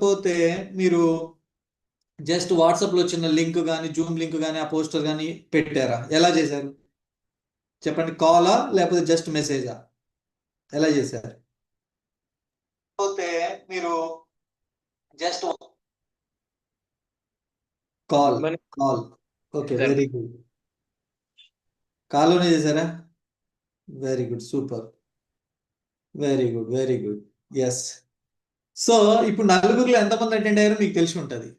పోతే మీరు జస్ట్ వాట్సాప్లో చిన్న లింక్ కానీ జూమ్ లింక్ కానీ ఆ పోస్టర్ కానీ పెట్టారా? ఎలా చేశారు చెప్పండి? కాలా లేకపోతే జస్ట్ మెసేజా? ఎలా చేశారు? పోతే మీరు just call call okay, very good. కాల్లోనే చేశారా? Very good, super, very good, very good. Yes. So ఇప్పుడు నలుగురిలో ఎంతమంది అటెండ్ అయ్యారో మీకు తెలిసి ఉంటుంది,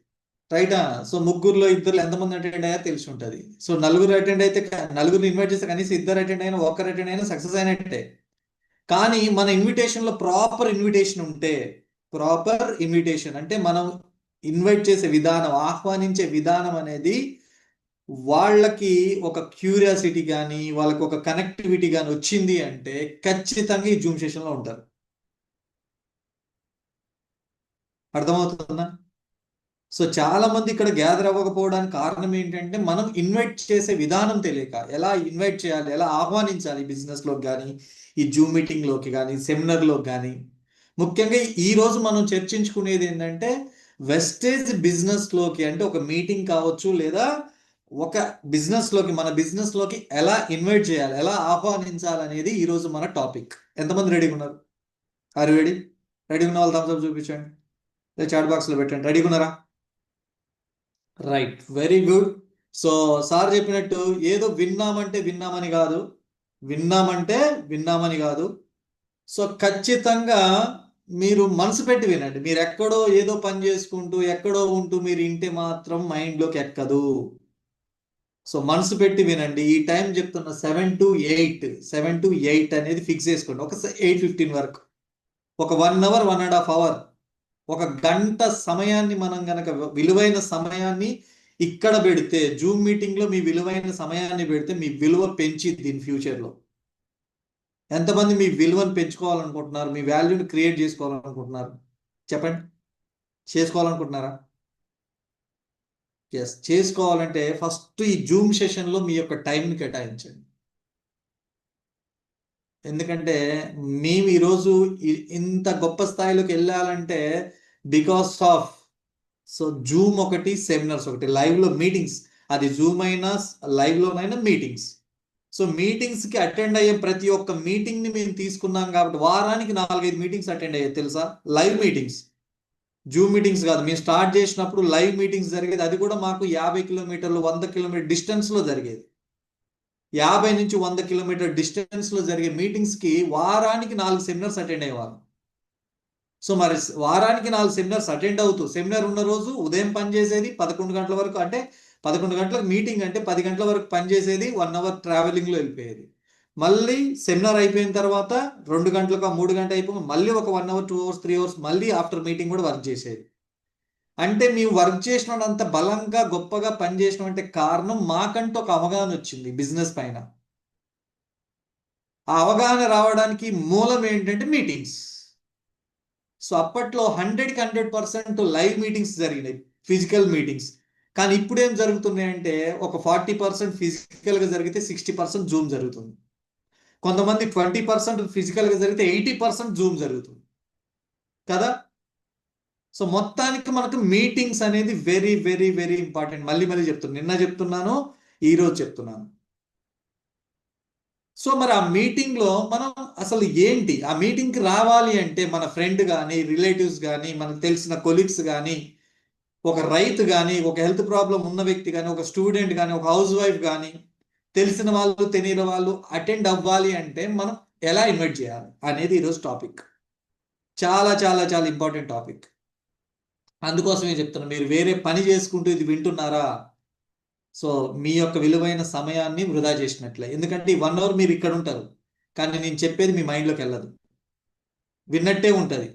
రైటా? సో ముగ్గురులో ఇద్దరు ఎంతమంది అటెండ్ అయ్యారో తెలిసి ఉంటుంది. సో నలుగురు అటెండ్ అయితే నలుగురిని ఇన్వైట్ చేస్తే కనీసం ఇద్దరు అటెండ్ అయినా ఒక్కరు అటెండ్ అయినా సక్సెస్ అయినట్టే. కానీ మన ఇన్విటేషన్లో ప్రాపర్ ఇన్విటేషన్ ఉంటే, ప్రాపర్ ఇన్విటేషన్ అంటే మనం ఇన్వైట్ చేసే విధానం, ఆహ్వానించే విధానం అనేది వాళ్ళకి ఒక క్యూరియాసిటీ కానీ వాళ్ళకి ఒక కనెక్టివిటీ కానీ వచ్చింది అంటే ఖచ్చితంగా ఈ జూమ్ సెషన్లో ఉంటారు. అర్థమవుతుందా? సో చాలా మంది ఇక్కడ గ్యాదర్ అవ్వకపోవడానికి కారణం ఏంటంటే మనం ఇన్వైట్ చేసే విధానం తెలియక, ఎలా ఇన్వైట్ చేయాలి, ఎలా ఆహ్వానించాలి బిజినెస్లోకి కానీ, ఈ జూమ్ మీటింగ్లోకి కానీ, సెమినార్లోకి కానీ. ముఖ్యంగా ఈ రోజు మనం చర్చించుకునేది ఏంటంటే వెస్టేజ్ బిజినెస్లోకి, అంటే ఒక మీటింగ్ కావచ్చు లేదా ఒక బిజినెస్లోకి, మన బిజినెస్లోకి ఎలా ఇన్వైట్ చేయాలి, ఎలా ఆహ్వానించాలనేది ఈరోజు మన టాపిక్. ఎంతమంది రెడీగా ఉన్నారు? Are ready? రెడీ ఉన్న వాళ్ళు థమ్స్ అప్ చూపించండి, లేదా చాట్ బాక్స్లో పెట్టండి. రెడీగా ఉన్నారా? Right, very good. So sir చెప్పినట్టు ఏదో విన్నామంటే విన్నామని కాదు, విన్నామంటే విన్నామని కాదు. సో ఖచ్చితంగా మీరు మనసు పెట్టి వినండి. మీరు ఎక్కడో ఏదో పని చేసుకుంటూ ఎక్కడో ఉంటూ మీరు ఇంటే మాత్రం మైండ్లోకి ఎక్కదు. సో మనసు పెట్టి వినండి. ఈ టైం చెప్తున్న 7 to 8 అనేది ఫిక్స్ చేసుకోండి. ఒక 8:15 వరకు, ఒక 1 అవర్ 1.5 అవర్, ఒక గంట సమయాన్ని మనం గనక, విలువైన సమయాన్ని ఇక్కడ పెడితే, జూమ్ మీటింగ్లో మీ విలువైన సమయాన్ని పెడితే మీ విలువ పెంచిద్ది ఇన్ ఫ్యూచర్లో. ఎంతమంది మీ విలువను పెంచుకోవాలనుకుంటున్నారు? మీ వాల్యూని క్రియేట్ చేసుకోవాలనుకుంటున్నారు? చెప్పండి. చేసుకోవాలనుకుంటున్నారా? ఎస్. చేసుకోవాలంటే ఫస్ట్ ఈ జూమ్ సెషన్లో మీ యొక్క టైంని కేటాయించండి. ఎందుకంటే మేము ఈరోజు ఇంత గొప్ప స్థాయిలోకి వెళ్ళాలంటే బికాస్ ఆఫ్ జూమ్ ఒకటి, సెమినార్స్ ఒకటి, లైవ్లో మీటింగ్స్, అది జూమ్ అయినా లైవ్లోనైనా మీటింగ్స్. సో మీటింగ్స్కి అటెండ్ అయ్యే ప్రతి ఒక్క మీటింగ్ని మేము తీసుకున్నాం కాబట్టి వారానికి 4-5 మీటింగ్స్ అటెండ్ అయ్యాయి తెలుసా? లైవ్ మీటింగ్స్, జూమ్ మీటింగ్స్ కాదు. మేము స్టార్ట్ చేసినప్పుడు లైవ్ మీటింగ్స్ జరిగేది, అది కూడా మాకు 50 కిలోమీటర్లు 100 కిలోమీటర్ డిస్టెన్స్లో జరిగేది. 50 నుంచి 100 కిలోమీటర్ డిస్టెన్స్లో జరిగే మీటింగ్స్కి వారానికి 4 సెమినార్స్ అటెండ్ అయ్యేవారు. సో మరి వారానికి 4 సెమినార్స్ అటెండ్ అవుతూ, సెమినార్ ఉన్న రోజు ఉదయం పనిచేసేది 11 గంటల వరకు, అంటే 11 గంటలకు మీటింగ్ అంటే 10 గంటల వరకు పనిచేసేది, 1 అవర్ ట్రావెలింగ్లో వెళ్ళిపోయేది. మళ్ళీ సెమినార్ అయిపోయిన తర్వాత 2 గంటలకు 3 గంటలు అయిపోయి మళ్ళీ ఒక 1 అవర్ 2 అవర్స్ 3 అవర్స్ మళ్ళీ ఆఫ్టర్ మీటింగ్ కూడా వర్క్ చేసేది. అంటే మేము వర్క్ చేసిన అంత బలంగా గొప్పగా పనిచేసిన అంటే కారణం మాకంటూ ఒక అవగాహన వచ్చింది బిజినెస్ పైన. ఆ అవగాహన రావడానికి మూలం ఏంటంటే మీటింగ్స్. సో అప్పట్లో 100కి 100% లైవ్ మీటింగ్స్ జరిగినాయి, ఫిజికల్ మీటింగ్స్. కానీ ఇప్పుడు ఏం జరుగుతున్నాయంటే ఒక 40% ఫిజికల్గా జరిగితే 60% జూమ్ జరుగుతుంది. కొంతమంది 20% ఫిజికల్గా జరిగితే 80% జూమ్ జరుగుతుంది కదా. సో మొత్తానికి మనకు మీటింగ్స్ అనేది వెరీ వెరీ వెరీ ఇంపార్టెంట్. మళ్ళీ మళ్ళీ చెప్తున్నాను, నిన్న చెప్తున్నాను, ఈరోజు చెప్తున్నాను. సో మరి ఆ మీటింగ్లో మనం అసలు ఏంటి, ఆ మీటింగ్కి రావాలి అంటే మన ఫ్రెండ్ కానీ, రిలేటివ్స్ కానీ, మనకు తెలిసిన కొలీగ్స్ కానీ, ఒక రైతు కానీ, ఒక హెల్త్ ప్రాబ్లం ఉన్న వ్యక్తి కానీ, ఒక స్టూడెంట్ కానీ, ఒక హౌస్ వైఫ్ కానీ, తెలిసిన వాళ్ళు తెలియని వాళ్ళు అటెండ్ అవ్వాలి అంటే మనం ఎలా ఇన్వైట్ చేయాలి అనేది ఈరోజు టాపిక్. చాలా చాలా చాలా ఇంపార్టెంట్ టాపిక్. అందుకోసమే చెప్తున్నా, మీరు వేరే పని చేసుకుంటూ ఇది వింటున్నారా? సో మీ యొక్క విలువైన సమయాన్ని వృధా చేసినట్లే. ఎందుకంటే ఈ 1 అవర్ మీరు ఇక్కడ ఉంటారు, కానీ నేను చెప్పేది మీ మైండ్లోకి వెళ్ళదు. విన్నట్టే ఉంటుంది,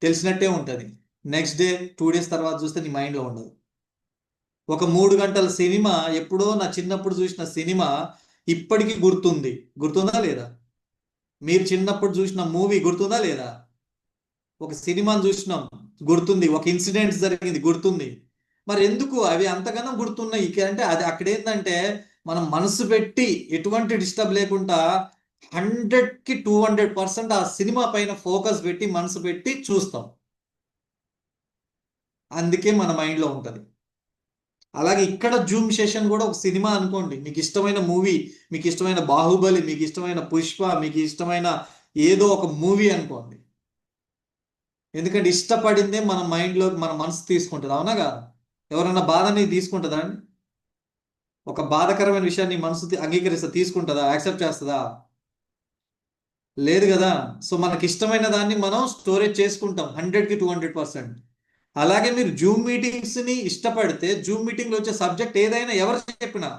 తెలిసినట్టే ఉంటుంది. నెక్స్ట్ డే 2 డేస్ తర్వాత చూస్తే నీ మైండ్లో ఉండదు. ఒక 3 గంటల సినిమా, ఎప్పుడో నా చిన్నప్పుడు చూసిన సినిమా ఇప్పటికీ గుర్తుంది. గుర్తుందా లేదా? మీరు చిన్నప్పుడు చూసిన మూవీ గుర్తుందా లేదా? ఒక సినిమాను చూసినాం, గుర్తుంది. ఒక ఇన్సిడెంట్ జరిగింది, గుర్తుంది. మరి ఎందుకు అవి అంతగానో గుర్తున్నాయి అంటే అది అక్కడ ఏంటంటే మనం మనసు పెట్టి ఎటువంటి డిస్టర్బ్ లేకుండా 100కి 200% ఆ సినిమా పైన ఫోకస్ పెట్టి మనసు పెట్టి చూస్తాం. అందుకే మన మైండ్లో ఉంటుంది. అలాగే ఇక్కడ జూమ్ సెషన్ కూడా ఒక సినిమా అనుకోండి. మీకు ఇష్టమైన మూవీ, మీకు ఇష్టమైన బాహుబలి, మీకు ఇష్టమైన పుష్ప, మీకు ఇష్టమైన ఏదో ఒక మూవీ అనుకోండి. ఎందుకంటే ఇష్టపడిందే మన మైండ్లో మన మనసు తీసుకుంటుంది. అవునా కాదు? ఎవరన్నా బాధని తీసుకుంటుందా అండి? ఒక బాధకరమైన విషయాన్ని మనసు అంగీకరిస్తా, తీసుకుంటుందా, యాక్సెప్ట్ చేస్తుందా? లేదు కదా. సో మనకి ఇష్టమైన దాన్ని మనం స్టోరేజ్ చేసుకుంటాం 100కి 200%. అలాగే మీరు జూమ్ మీటింగ్స్ ని ఇష్టపడితే జూమ్ మీటింగ్ లో వచ్చే సబ్జెక్ట్ ఏదైనా ఎవరు చెప్పినా,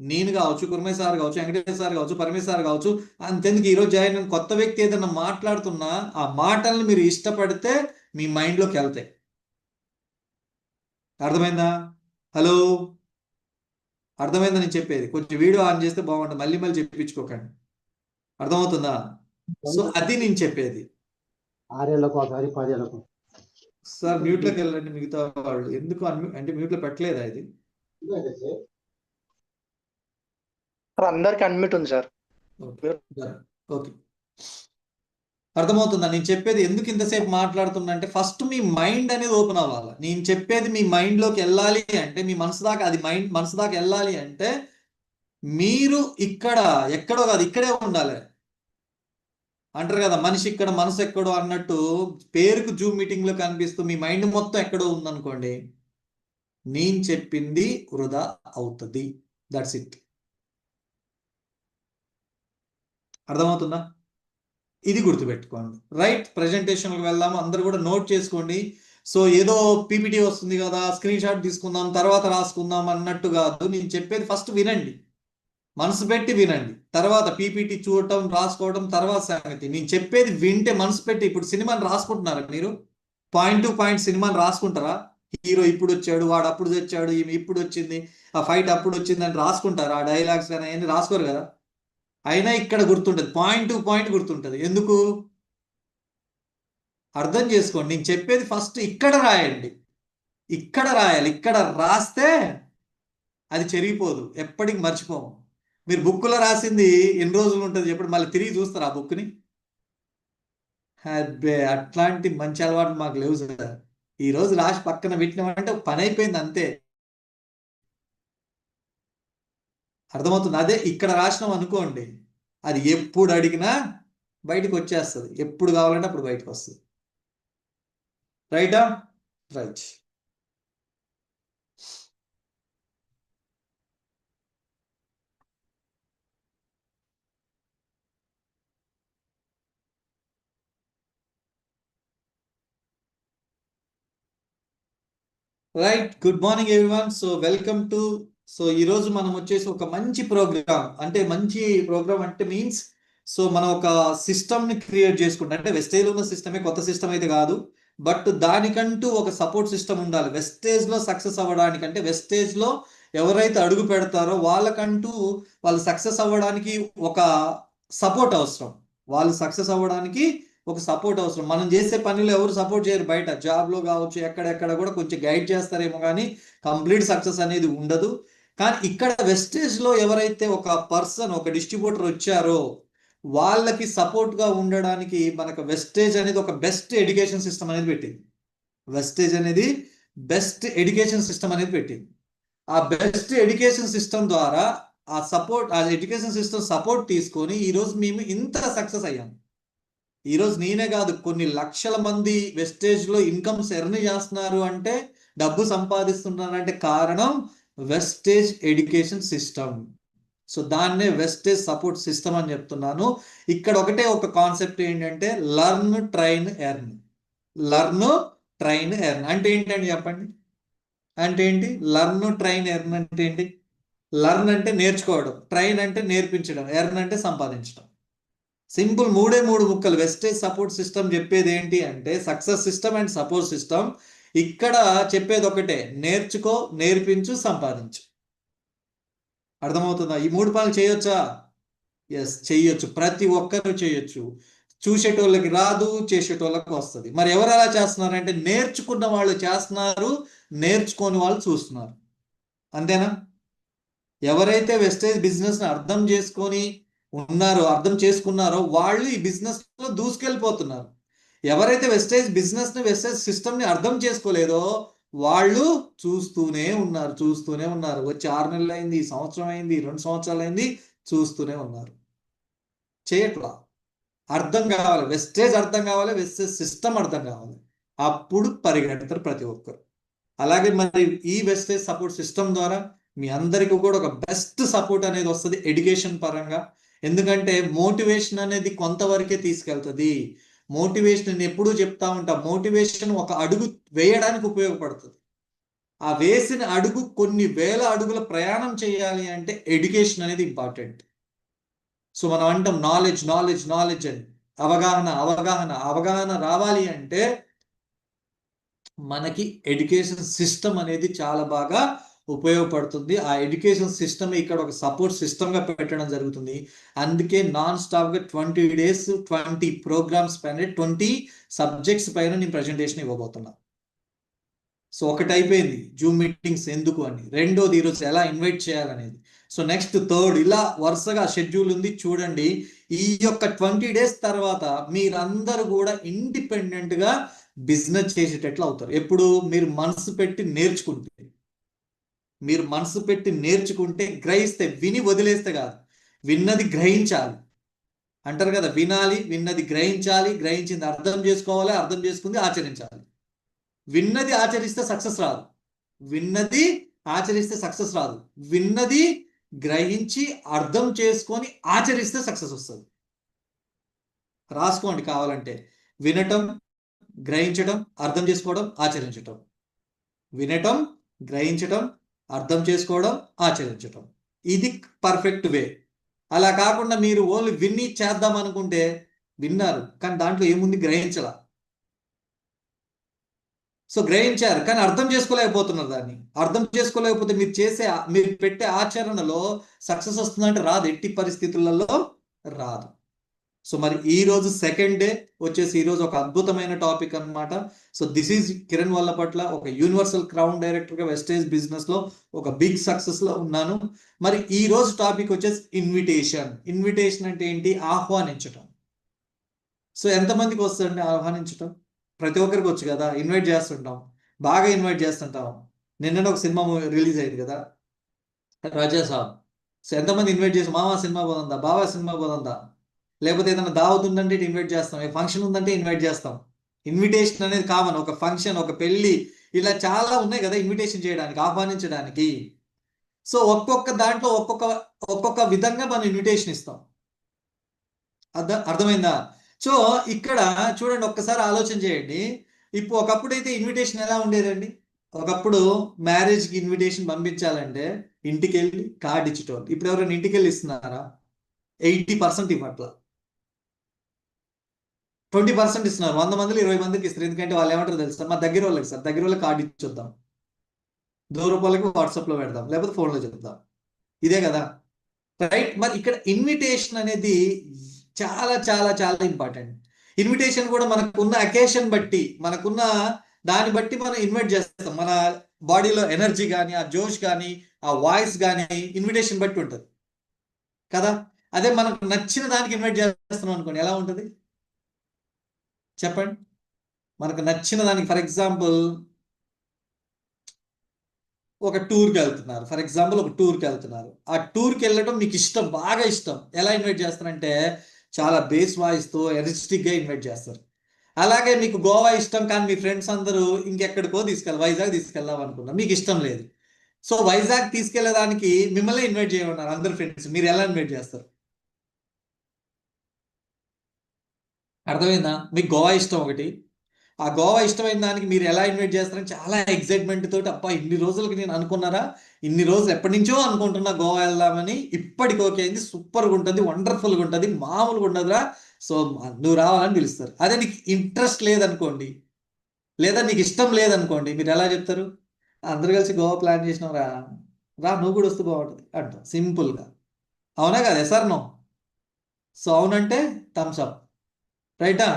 నేను కావచ్చు, కుర్మయ్య సార్ కావచ్చు, వెంకటేశ్వర సార్ కావచ్చు, పరమేశ్వర సార్ కావచ్చు, అంతెందుకు ఈరోజు జాయిన్ అయిన కొత్త వ్యక్తి ఏదైనా మాట్లాడుతున్నా ఆ మాటల్ని మీరు ఇష్టపడితే మీ మైండ్లోకి వెళ్తాయి. అర్థమైందా? హలో, అర్థమైందా నేను చెప్పేది? కొంచెం వీడియో ఆన్ చేస్తే బాగుంటుంది, మళ్ళీ మళ్ళీ చెప్పించుకోకండి. అర్థమవుతుందా? సో అది నేను చెప్పేది. 6 ఏళ్ళకు ఒకసారి 10 ఏళ్ళకు. సార్ మ్యూట్లోకి వెళ్ళండి. మిగతా వాళ్ళు ఎందుకు అంటే మ్యూట్లో పెట్టలేదా ఇది? అందరికి అన్మిట్ ఉంది సార్. ఓకే, అర్థమవుతుందా నేను చెప్పేది? ఎందుకు ఇంతసేపు మాట్లాడుతున్నా అంటే ఫస్ట్ మీ మైండ్ అనేది ఓపెన్ అవ్వాలి. నేను చెప్పేది మీ మైండ్లోకి వెళ్ళాలి అంటే, మీ మనసు దాకా, అది మనసు దాకా వెళ్ళాలి అంటే మీరు ఇక్కడ ఎక్కడో కాదు, ఇక్కడే ఉండాలి. అంటారు కదా, మనిషి ఇక్కడ మనసు ఎక్కడో అన్నట్టు, పేరుకు జూమ్ మీటింగ్ లో కనిపిస్తూ మీ మైండ్ మొత్తం ఎక్కడో ఉందనుకోండి, నేను చెప్పింది వృధా అవుతుంది. That's it. అర్థమవుతుందా? ఇది గుర్తుపెట్టుకోండి. రైట్, ప్రెజెంటేషన్కి వెళ్దాము. అందరు కూడా నోట్ చేసుకోండి. సో ఏదో పీపీటీ వస్తుంది కదా, స్క్రీన్ షాట్ తీసుకుందాం తర్వాత రాసుకుందాం అన్నట్టు కాదు. నేను చెప్పేది ఫస్ట్ వినండి, మనసు పెట్టి వినండి. తర్వాత పీపీటీ చూడటం, రాసుకోవడం తర్వాత సంగతి. నేను చెప్పేది వింటే మనసు పెట్టి. ఇప్పుడు సినిమాని రాసుకుంటున్నారా మీరు? పాయింట్ టు పాయింట్ సినిమాని రాసుకుంటారా? హీరో ఇప్పుడు వచ్చాడు, వాడు అప్పుడు వచ్చాడు, ఈమె ఇప్పుడు వచ్చింది, ఆ ఫైట్ అప్పుడు వచ్చింది అని రాసుకుంటారా? ఆ డైలాగ్స్ కానీ అవన్నీ రాసుకోరు కదా. అయినా ఇక్కడ గుర్తుంటుంది, పాయింట్ టు పాయింట్ గుర్తుంటుంది. ఎందుకు? అర్థం చేసుకోండి. నేను చెప్పేది ఫస్ట్ ఇక్కడ రాయండి, ఇక్కడ రాయాలి. ఇక్కడ రాస్తే అది చెరిగిపోదు, ఎప్పటికి మర్చిపోము. మీరు బుక్లో రాసింది ఎన్ని రోజులు ఉంటుంది చెప్పండి, మళ్ళీ తిరిగి చూస్తారు ఆ బుక్ని? అబ్బే, అట్లాంటి మంచి అలవాటు మాకు లేవు సార్. ఈరోజు రాసి పక్కన పెట్టినామంటే పని అయిపోయింది, అంతే. అర్థమవుతుంది? అదే ఇక్కడ రాసినాం అనుకోండి, అది ఎప్పుడు అడిగినా బయటకు వచ్చేస్తుంది, ఎప్పుడు కావాలంటే అప్పుడు బయటకు వస్తుంది. రైటా? Right. Right, good morning everyone. So welcome to, so ఈరోజు మనం వచ్చేసి ఒక మంచి ప్రోగ్రామ్, అంటే మంచి ప్రోగ్రామ్ అంటే మీన్స్, సో మనం ఒక సిస్టమ్ని క్రియేట్ చేసుకుంటాం. అంటే వెస్టేజ్లో ఉన్న సిస్టమే, కొత్త సిస్టమ్ అయితే కాదు, బట్ దానికంటూ ఒక సపోర్ట్ సిస్టమ్ ఉండాలి. వెస్టేజ్లో సక్సెస్ అవ్వడానికి, అంటే వెస్టేజ్లో ఎవరైతే అడుగు పెడతారో వాళ్ళకంటూ, వాళ్ళు సక్సెస్ అవ్వడానికి ఒక సపోర్ట్ అవసరం. వాళ్ళు సక్సెస్ అవ్వడానికి ఒక సపోర్ట్ అవసరం. మనం చేసే పనిలో ఎవరు సపోర్ట్ చేయరు. బయట జాబ్లో కావచ్చు, ఎక్కడెక్కడ కూడా కొంచెం గైడ్ చేస్తారేమో కానీ కంప్లీట్ సక్సెస్ అనేది ఉండదు. కానీ ఇక్కడ వెస్టేజ్లో ఎవరైతే ఒక పర్సన్, ఒక డిస్ట్రిబ్యూటర్ వచ్చారో వాళ్ళకి సపోర్ట్గా ఉండడానికి మనకు వెస్టేజ్ అనేది ఒక బెస్ట్ ఎడ్యుకేషన్ సిస్టమ్ అనేది పెట్టింది. వెస్టేజ్ అనేది బెస్ట్ ఎడ్యుకేషన్ సిస్టమ్ అనేది పెట్టింది. ఆ బెస్ట్ ఎడ్యుకేషన్ సిస్టమ్ ద్వారా ఆ ఎడ్యుకేషన్ సిస్టమ్ సపోర్ట్ తీసుకొని ఈరోజు మేము ఇంత సక్సెస్ అయ్యాం. ఈరోజు నేనే కాదు, కొన్ని లక్షల మంది వెస్టేజ్లో ఇన్కమ్స్ ఎర్న్ చేస్తున్నారు, అంటే డబ్బు సంపాదిస్తున్నారంటే కారణం వెస్టేజ్ ఎడ్యుకేషన్ సిస్టమ్. సో దాన్నే వెస్టేజ్ సపోర్ట్ సిస్టమ్ అని చెప్తున్నాను. ఇక్కడ ఒకటే ఒక కాన్సెప్ట్ ఏంటంటే learn, train, earn. Learn, train, earn అంటే ఏంటండి చెప్పండి? అంటే ఏంటి? లర్న్, ట్రైన్, ఎర్న్ అంటే ఏంటి? లర్న్ అంటే నేర్చుకోవడం, ట్రైన్ అంటే నేర్పించడం, ఎర్న్ అంటే సంపాదించడం. సింపుల్, మూడే మూడు ముక్కలు. వెస్టేజ్ సపోర్ట్ సిస్టమ్ చెప్పేది ఏంటి అంటే success system and support system. ఇక్కడ చెప్పేది ఒకటే, నేర్చుకో, నేర్పించు, సంపాదించు. అర్థమవుతుందా? ఈ మూడు పనులు చేయొచ్చా? ఎస్, చెయ్యొచ్చు. ప్రతి ఒక్కరు చేయొచ్చు. చూసేటోళ్ళకి రాదు, చేసేటోళ్ళకి వస్తుంది. మరి ఎవరు అలా చేస్తున్నారంటే నేర్చుకున్న వాళ్ళు చేస్తున్నారు, నేర్చుకోని వాళ్ళు చూస్తున్నారు. అంతేనా? ఎవరైతే వెస్టేజ్ బిజినెస్ని అర్థం చేసుకొని ఉన్నారో, అర్థం చేసుకున్నారో వాళ్ళు ఈ బిజినెస్లో దూసుకెళ్ళిపోతున్నారు. ఎవరైతే వెస్టేజ్ బిజినెస్ని, వెస్టేజ్ సిస్టమ్ని అర్థం చేసుకోలేదో వాళ్ళు చూస్తూనే ఉన్నారు. వచ్చి 6 నెలలు అయింది, సంవత్సరం అయింది, 2 సంవత్సరాలు అయింది, చూస్తూనే ఉన్నారు. చేయట్లా. అర్థం కావాలి, వెస్టేజ్ అర్థం కావాలి, వెస్టేజ్ సిస్టమ్ అర్థం కావాలి. అప్పుడు పరిగెడతారు ప్రతి ఒక్కరు. అలాగే మరి ఈ వెస్టేజ్ సపోర్ట్ సిస్టమ్ ద్వారా మీ అందరికీ కూడా ఒక బెస్ట్ సపోర్ట్ అనేది వస్తుంది ఎడ్యుకేషన్ పరంగా. ఎందుకంటే మోటివేషన్ అనేది కొంతవరకే తీసుకెళ్తుంది. మోటివేషన్ నేను ఎప్పుడూ చెప్తా ఉంటా, మోటివేషన్ ఒక అడుగు వేయడానికి ఉపయోగపడుతుంది. ఆ వేసిన అడుగు కొన్ని వేల అడుగుల ప్రయాణం చేయాలి అంటే ఎడ్యుకేషన్ అనేది ఇంపార్టెంట్. సో మనం అంటాం నాలెడ్జ్ అని, అవగాహన రావాలి అంటే మనకి ఎడ్యుకేషన్ సిస్టమ్ అనేది చాలా బాగా ఉపయోగపడుతుంది. ఆ ఎడ్యుకేషన్ సిస్టమ్ ఇక్కడ ఒక సపోర్ట్ సిస్టమ్ గా పెట్టడం జరుగుతుంది. అందుకే నాన్ స్టాప్ గా 20 days 20 ప్రోగ్రామ్స్ పైన 20 సబ్జెక్ట్స్ పైన నేను ప్రజెంటేషన్ ఇవ్వబోతున్నా. సో ఒకటి అయిపోయింది జూమ్ మీటింగ్స్ ఎందుకు అని, రెండోది ఈరోజు ఎలా ఇన్వైట్ చేయాలనేది. సో నెక్స్ట్ థర్డ్, ఇలా వరుసగా షెడ్యూల్ ఉంది చూడండి. ఈ యొక్క 20 days తర్వాత మీరందరూ కూడా ఇండిపెండెంట్ గా బిజినెస్ చేసేటట్లు అవుతారు. ఎప్పుడు మీరు మనసు పెట్టి నేర్చుకుంటే, గ్రహిస్తే, విని వదిలేస్తే కాదు, విన్నది గ్రహించాలి అంటారు కదా. వినాలి, విన్నది గ్రహించాలి, గ్రహించింది అర్థం చేసుకోవాలి, అర్థం చేసుకుంది ఆచరించాలి. విన్నది ఆచరిస్తే సక్సెస్ రాదు, విన్నది గ్రహించి అర్థం చేసుకొని ఆచరిస్తే సక్సెస్ వస్తుంది. రాసుకోండి కావాలంటే, వినటం, గ్రహించడం, అర్థం చేసుకోవడం, ఆచరించటం. వినటం, గ్రహించటం, అర్థం చేసుకోవడం, ఆచరించటం. ఇది పర్ఫెక్ట్ వే. అలా కాకుండా మీరు ఓన్లీ విన్ని చేద్దాం అనుకుంటే, విన్నారు కానీ దాంట్లో ఏముంది గ్రహించలా. సో గ్రహించారు కానీ అర్థం చేసుకోలేకపోతున్నారు. దాన్ని అర్థం చేసుకోలేకపోతే మీరు పెట్టే ఆచరణలో సక్సెస్ వస్తుందంటే రాదు, ఎట్టి పరిస్థితులలో రాదు. సో మరి ఈ రోజు సెకండ్ డే వచ్చేసి ఈ రోజు ఒక అద్భుతమైన టాపిక్ అన్నమాట. సో దిస్ ఈజ్ కిరణ్ వల్లపట్ల, ఒక యూనివర్సల్ క్రౌన్ డైరెక్టర్ గా వెస్టేజ్ బిజినెస్ లో ఒక బిగ్ సక్సెస్ లో ఉన్నాను. మరి ఈ రోజు టాపిక్ వచ్చేసి ఇన్విటేషన్ అంటే ఏంటి? ఆహ్వానించటం. సో ఎంతమందికి వస్తుందండి ఆహ్వానించటం? ప్రతి ఒక్కరికి వచ్చు కదా, ఇన్వైట్ చేస్తుంటాం, బాగా ఇన్వైట్ చేస్తుంటాం. నిన్న ఒక సినిమా రిలీజ్ అయింది కదా, రాజా సాబ్. సో ఎంతమంది ఇన్వైట్ చేసి, మామ సినిమా పోతుందా, బాబా సినిమా పోతుందా, లేకపోతే ఏదైనా దావత్ ఉందంటే ఇన్వైట్ చేస్తాం, ఏ ఫంక్షన్ ఉందంటే ఇన్వైట్ చేస్తాం. ఇన్విటేషన్ అనేది కామన్. ఒక ఫంక్షన్, ఒక పెళ్లి, ఇలా చాలా ఉన్నాయి కదా ఇన్విటేషన్ చేయడానికి, ఆహ్వానించడానికి. సో ఒక్కొక్క దాంట్లో ఒక్కొక్క విధంగా మనం ఇన్విటేషన్ ఇస్తాం. అర్థమైందా? సో ఇక్కడ చూడండి, ఒక్కసారి ఆలోచన చేయండి. ఇప్పుడు ఒకప్పుడు అయితే ఇన్విటేషన్ ఎలా ఉండేదండి? ఒకప్పుడు మ్యారేజ్కి ఇన్విటేషన్ పంపించాలంటే ఇంటికి వెళ్ళి కార్డు ఇచ్చేటోళ్ళు. ఇప్పుడు ఎవరైనా ఇంటికి వెళ్ళి ఇస్తున్నారా? 80% ఇవ్వట్ల, 20% ఇస్తున్నారు. 100 మందిలో 20 మందికి ఇస్తారు. ఎందుకంటే వాళ్ళు ఏమంటారు తెలుసా, మా దగ్గర వాళ్ళకి సార్, దగ్గర వాళ్ళకి కార్డు ఇచ్చొద్దాం, దూరం వాళ్ళకి వాట్సాప్లో పెడదాం, లేకపోతే ఫోన్లో చెప్దాం. ఇదే కదా, రైట్? మరి ఇక్కడ ఇన్విటేషన్ అనేది చాలా చాలా చాలా ఇంపార్టెంట్. ఇన్విటేషన్ కూడా మనకున్న అకేషన్ బట్టి, మనకున్న దాన్ని బట్టి మనం ఇన్వైట్ చేస్తాం. మన బాడీలో ఎనర్జీ కానీ, ఆ జోష్ కానీ, ఆ వాయిస్ కానీ ఇన్విటేషన్ బట్టి ఉంటుంది కదా. అదే మనకు నచ్చిన దానికి ఇన్వైట్ చేస్తున్నాం అనుకోండి, ఎలా ఉంటుంది చెప్పండి? మనకు నచ్చిన దానికి, ఫర్ ఎగ్జాంపుల్ ఒక టూర్కి వెళ్తున్నారు, ఆ టూర్కి వెళ్ళడం మీకు ఇష్టం, బాగా ఇష్టం. ఎలా ఇన్వైట్ చేస్తారంటే చాలా బేస్ వాయిస్తో ఎనర్జెటిక్గా ఇన్వైట్ చేస్తారు. అలాగే మీకు గోవా ఇష్టం కానీ మీ ఫ్రెండ్స్ అందరూ ఇంకెక్కడికో వైజాగ్ తీసుకెళ్దాం అనుకున్నారు, మీకు ఇష్టం లేదు. సో వైజాగ్ తీసుకెళ్లేదానికి మిమ్మల్ని ఇన్వైట్ చేయమన్నారు అందరు ఫ్రెండ్స్, మీరు ఎలా ఇన్వైట్ చేస్తారు? అర్థమైందా? మీకు గోవా ఇష్టం ఒకటి, ఆ గోవా ఇష్టమైన దానికి మీరు ఎలా ఇన్వైట్ చేస్తారని చాలా ఎక్సైట్మెంట్ తోటి, అబ్బా ఇన్ని రోజులకి నేను అనుకున్నారా, ఇన్ని రోజులు ఎప్పటి నుంచో అనుకుంటున్నా గోవా వెళ్దామని, ఇప్పటికి ఓకే అయింది, సూపర్గా ఉంటుంది, వండర్ఫుల్గా ఉంటుంది, మామూలుగా ఉండదురా, సో నువ్వు రావాలని పిలుస్తారు. అదే నీకు ఇంట్రెస్ట్ లేదనుకోండి, లేదా నీకు ఇష్టం లేదనుకోండి, మీరు ఎలా చెప్తారు? అందరు కలిసి గోవా ప్లాన్ చేసినాం రా, నువ్వు కూడా వస్తే బాగుంటుంది అంటాం సింపుల్గా. అవునా కదా సార్? నో. సో అవునంటే థమ్స్ అప్, రైటా?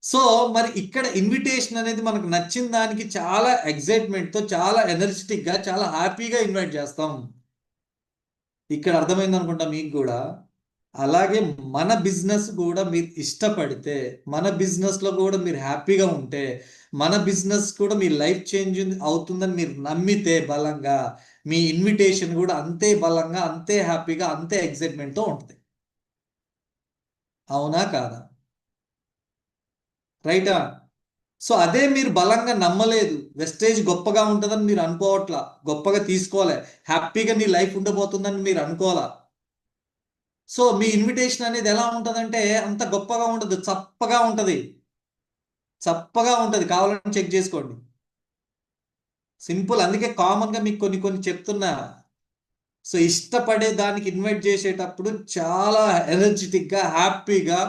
సో మరి ఇక్కడ ఇన్విటేషన్ అనేది మనకు నచ్చిన దానికి చాలా ఎక్సైట్మెంట్తో, చాలా ఎనర్జెటిక్గా, చాలా హ్యాపీగా ఇన్వైట్ చేస్తాం. ఇక్కడ అర్థమైంది అనుకుంటా మీకు కూడా. అలాగే మన బిజినెస్ కూడా మీరు ఇష్టపడితే, మన బిజినెస్ లో కూడా మీరు హ్యాపీగా ఉంటే, మన బిజినెస్ కూడా మీ లైఫ్ చేంజ్ అవుతుందని మీరు నమ్మితే బలంగా, మీ ఇన్విటేషన్ కూడా అంతే బలంగా, అంతే హ్యాపీగా, అంతే ఎక్సైట్మెంట్తో ఉంటుంది. అవునా కాదా? రైటా? సో అదే మీరు బలంగా నమ్మలేదు, వెస్టేజ్ గొప్పగా ఉంటుందని మీరు అనుకోవట్లా, గొప్పగా తీసుకోలే, హ్యాపీగా నీ లైఫ్ ఉండబోతుందని మీరు అనుకోవాలా. సో మీ ఇన్విటేషన్ అనేది ఎలా ఉంటుందంటే అంత గొప్పగా ఉండదు, చప్పగా ఉంటుంది. చప్పగా ఉంటుంది, కావాలని చెక్ చేసుకోండి. సింపుల్. అందుకే కామన్ గా మీకు కొన్ని కొన్ని చెప్తున్నా. సో ఇష్టపడే దానికి ఇన్వైట్ చేసేటప్పుడు చాలా ఎనర్జెటిక్ గా, హ్యాపీగా,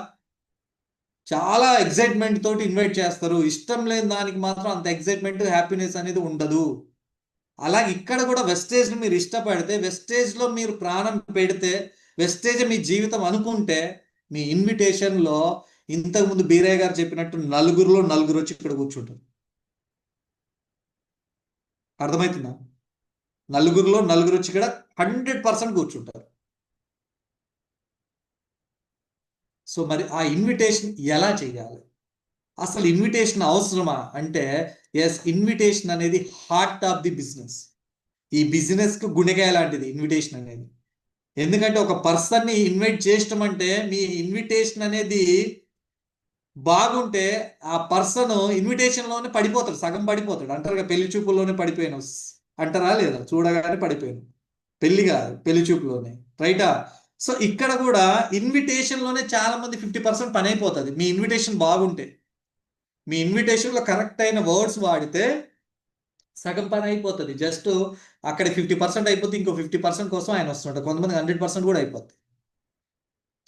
చాలా ఎక్సైట్మెంట్ తోటి ఇన్వైట్ చేస్తారు. ఇష్టం లేని దానికి మాత్రం అంత ఎక్సైట్మెంట్, హ్యాపీనెస్ అనేది ఉండదు. అలాగే ఇక్కడ కూడా వెస్టేజ్ మీరు ఇష్టపడితే, వెస్టేజ్ లో మీరు ప్రాణం పెడితే, వెస్టేజ్ మీ జీవితం అనుకుంటే, మీ ఇన్విటేషన్ లో ఇంతకుముందు బీరయ్య గారు చెప్పినట్టు నలుగురిలో నలుగురు వచ్చి ఇక్కడ కూర్చుంటారు. అర్థమవుతుందా? నలుగురిలో నలుగురు వచ్చి ఇక్కడ 100% కూర్చుంటారు. సో మరి ఆ ఇన్విటేషన్ ఎలా చేయాలి? అసలు ఇన్విటేషన్ అవసరమా అంటే, ఎస్, ఇన్విటేషన్ అనేది హార్ట్ ఆఫ్ ది బిజినెస్. ఈ బిజినెస్ కు గుండెకాయ లాంటిది ఇన్విటేషన్ అనేది. ఎందుకంటే ఒక పర్సన్ని ఇన్వైట్ చేయటం అంటే, మీ ఇన్విటేషన్ అనేది బాగుంటే ఆ పర్సన్ ఇన్విటేషన్ లోనే పడిపోతాడు, సగం పడిపోతాడు. అంటారుగా పెళ్లి చూపుల్లోనే పడిపోయాను అంటారా లేదా? చూడగానే పడిపోయాను. పెళ్లి కాదు, పెళ్లి చూపులోనే. రైటా? సో ఇక్కడ కూడా ఇన్విటేషన్ లోనే చాలా మంది 50% పని అయిపోతుంది. మీ ఇన్విటేషన్ బాగుంటే, మీ ఇన్విటేషన్ లో కరెక్ట్ అయిన వర్డ్స్ వాడితే సగం పని అయిపోతుంది. జస్ట్ అక్కడ 50% అయిపోతే ఇంకో 50% కోసం ఆయన వస్తుంటాడు. కొంతమంది 100% కూడా అయిపోతుంది.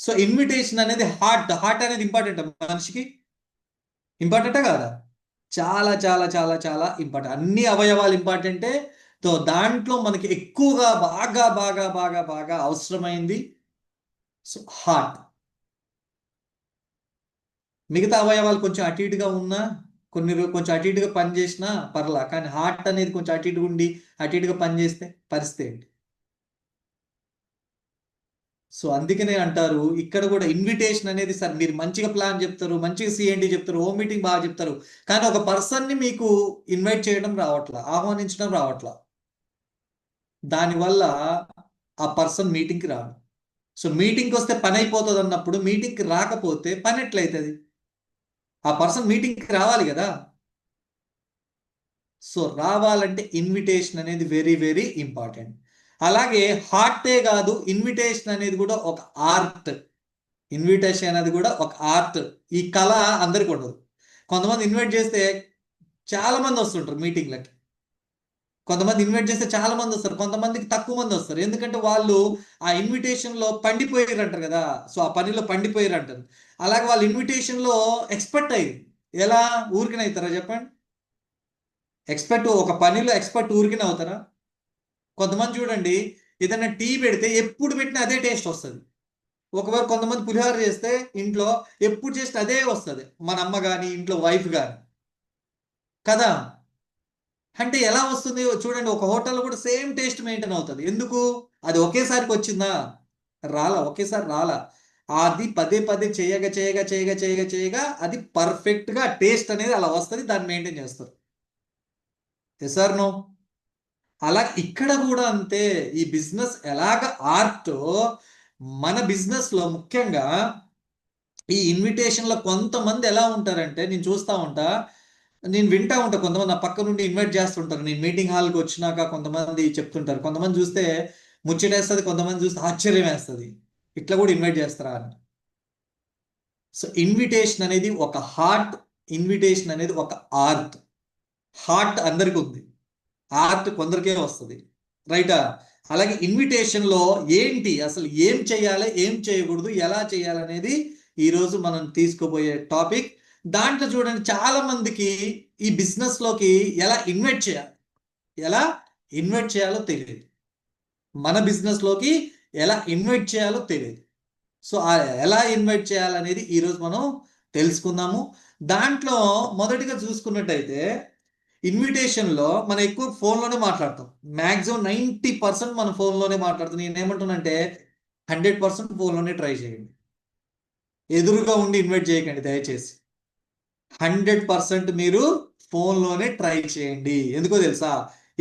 సో ఇన్విటేషన్ అనేది హార్ట్ అనేది ఇంపార్టెంట్ మనిషికి. ఇంపార్టెంటే కాదా? చాలా చాలా చాలా చాలా ఇంపార్టెంట్. అన్ని అవయవాలు ఇంపార్టెంటే. సో దాంట్లో మనకి ఎక్కువగా బాగా బాగా బాగా బాగా అవసరమైంది సో హార్ట్. మిగతా అవయవాలు కొంచెం అటు ఇటుగా ఉన్నా, కొన్ని కొంచెం అటు ఇటుగా పని చేసినా పర్లా, కానీ హార్ట్ అనేది కొంచెం అటు ఇటుగా ఉండి అటు ఇటుగా పని చేస్తే పరిస్థితి ఏంటి? సో అందుకనే అంటారు ఇక్కడ కూడా ఇన్విటేషన్ అనేది, సార్ మీరు మంచిగా ప్లాన్ చెప్తారు, మంచిగా సిఎండి చెప్తారు, హోమ్ మీటింగ్ బాగా చెప్తారు, కానీ ఒక పర్సన్ని మీకు ఇన్వైట్ చేయడం రావట్లా, ఆహ్వానించడం రావట్లా. దానివల్ల ఆ పర్సన్ మీటింగ్కి రాడు. సో మీటింగ్కి వస్తే పని అయిపోతుంది అన్నప్పుడు, మీటింగ్కి రాకపోతే పని ఎట్లయితుంది? ఆ పర్సన్ మీటింగ్కి రావాలి కదా. సో రావాలంటే ఇన్విటేషన్ అనేది వెరీ వెరీ ఇంపార్టెంట్. అలాగే హార్టే కాదు, ఇన్విటేషన్ అనేది కూడా ఒక ఆర్ట్. ఇన్విటేషన్ అనేది కూడా ఒక ఆర్ట్. ఈ కళ అందరికి ఉండదు. కొంతమంది ఇన్వైట్ చేస్తే చాలా మంది వస్తుంటారు మీటింగ్లకి, కొంతమంది ఇన్వైట్ చేస్తే చాలా మంది వస్తారు, కొంతమందికి తక్కువ మంది వస్తారు. ఎందుకంటే వాళ్ళు ఆ ఇన్విటేషన్ లో పండిపోయారు అంటారు కదా. సో ఆ పనిలో పండిపోయారు అంటారు. అలాగే వాళ్ళు ఇన్విటేషన్ లో ఎక్స్పర్ట్ అయ్యారు. ఎలా ఊరికనే అవుతారా చెప్పండి? ఒక పనిలో ఎక్స్పర్ట్ ఊరికనే అవుతారా? కొంతమంది చూడండి, ఏదైనా టీ పెడితే ఎప్పుడు పెట్టినా అదే టేస్ట్ వస్తుంది. ఒకవేళ కొంతమంది పులిహోర చేస్తే ఇంట్లో ఎప్పుడు చేస్తే అదే వస్తుంది, మన అమ్మ కానీ ఇంట్లో వైఫ్ కానీ, కదా. అంటే ఎలా వస్తుంది చూడండి, ఒక హోటల్లో కూడా సేమ్ టేస్ట్ మెయింటైన్ అవుతుంది. ఎందుకు? అది ఒకేసారికి వచ్చిందా? రాలా, ఒకేసారి రాలా. అది పదే పదే చేయగా చేయగా చేయగా చేయగా చేయగా అది పర్ఫెక్ట్ గా టేస్ట్ అనేది అలా వస్తుంది, దాన్ని మెయింటైన్ చేస్తారు. Yes or no? అలా ఇక్కడ కూడా అంతే. ఈ బిజినెస్ ఎలాగ ఆర్ట్, మన బిజినెస్ లో ముఖ్యంగా ఈ ఇన్విటేషన్ లో కొంతమంది ఎలా ఉంటారంటే, నేను చూస్తా ఉంటా, నేను వింటా ఉంటా, కొంతమంది నా పక్క నుండి ఇన్వైట్ చేస్తుంటారు. నేను మీటింగ్ హాల్కి వచ్చినాక కొంతమంది చెప్తుంటారు. కొంతమంది చూస్తే ముచ్చటేస్తుంది, కొంతమంది చూస్తే ఆశ్చర్యం వేస్తుంది, ఇట్లా కూడా ఇన్వైట్ చేస్తారా అని. సో ఇన్విటేషన్ అనేది ఒక హార్ట్, ఇన్విటేషన్ అనేది ఒక ఆర్ట్. హార్ట్ అందరికి ఉంది, ఆర్ట్ కొందరికే వస్తుంది. రైటా? అలాగే ఇన్విటేషన్ లో ఏంటి, అసలు ఏం చేయాలి, ఏం చేయకూడదు, ఎలా చేయాలి అనేది ఈరోజు మనం తీసుకోబోయే టాపిక్. దాంట్లో చూడండి, చాలా మందికి ఈ బిజినెస్ లోకి ఎలా ఇన్వైట్ చేయాలి, ఎలా ఇన్వైట్ చేయాలో తెలియదు. మన బిజినెస్ లోకి ఎలా ఇన్వైట్ చేయాలో తెలియదు. సో ఎలా ఇన్వైట్ చేయాలనేది ఈరోజు మనం తెలుసుకుందాము. దాంట్లో మొదటిగా చూసుకున్నట్టయితే, ఇన్విటేషన్ లో మనం ఎక్కువ ఫోన్లోనే మాట్లాడతాం. మాక్సిమం 90% మనం ఫోన్లోనే మాట్లాడుతాం. నేను ఏమంటున్నానంటే 100% ఫోన్లోనే ట్రై చేయండి. ఎదురుగా ఉండి ఇన్వైట్ చేయకండి దయచేసి. 100% మీరు ఫోన్లోనే ట్రై చేయండి. ఎందుకో తెలుసా?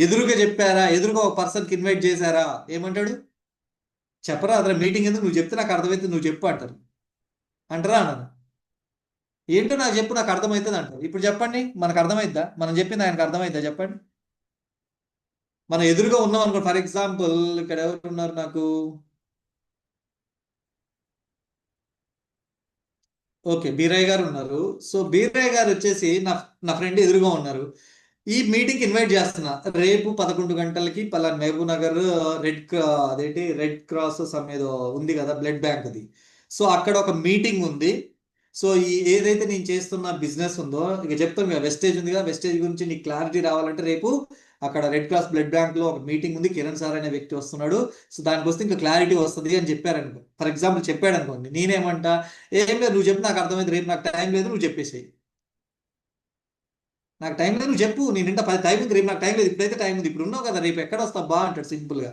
ఎదురుగా చెప్పారా, ఎదురుగా ఒక పర్సన్కి ఇన్వైట్ చేశారా, ఏమంటాడు? చెప్పరా అతను మీటింగ్ ఎందుకు, నువ్వు చెప్తే నాకు అర్థమైతే నువ్వు చెప్పు అంటారు. అంటారా అన్నాను? ఏంటో నాకు చెప్పు, నాకు అర్థమవుతుంది అంటారు. ఇప్పుడు చెప్పండి, మనకు అర్థమైద్దా? మనం చెప్పింది ఆయనకు అర్థమైద్దా చెప్పండి? మనం ఎదురుగా ఉన్నాం అనుకో, ఫర్ ఎగ్జాంపుల్ ఇక్కడ ఎవరు ఉన్నారు నాకు, ఓకే బీరయ్య గారు ఉన్నారు. సో బీరయ్య గారు వచ్చేసి నా నా ఫ్రెండ్ ఎదురుగా ఉన్నారు. ఈ మీటింగ్కి ఇన్వైట్ చేస్తున్నా, రేపు 11 గంటలకి పలానా మహబూబ్ నగర్ అదేంటి రెడ్ క్రాస్ సమ్ ఏదో ఉంది కదా, బ్లడ్ బ్యాంక్ అది. సో అక్కడ ఒక మీటింగ్ ఉంది. సో ఈ ఏదైతే నేను చేస్తున్న బిజినెస్ ఉందో, ఇక చెప్తాను కదా, వెస్టేజ్ ఉంది కదా, వెస్టేజ్ గురించి నీకు క్లారిటీ రావాలంటే రేపు అక్కడ రెడ్ క్రాస్ బ్లడ్ బ్యాంక్ లో ఒక మీటింగ్ ఉంది, కిరణ్ సార్ అనే వ్యక్తి వస్తున్నాడు. సో దానికి వస్తే ఇంకా క్లారిటీ వస్తుంది అని చెప్పారనుకో, ఫర్ ఎగ్జాంపుల్ చెప్పాడు అనుకోండి, నేనేమంటా, ఏం లేదు నువ్వు చెప్పు, నాకు అర్థమైంది, రేపు నాకు టైం లేదు, నువ్వు చెప్పేసేయి. నాకు టైం లేదు నువ్వు చెప్పు, నేను ఇంట 10 టైం ఉంది, రేపు నాకు టైం లేదు, ఇప్పుడైతే టైం ఉంది, ఇప్పుడు ఉన్నావు కదా, రేపు ఎక్కడ వస్తావు బా అంటాడు సింపుల్ గా.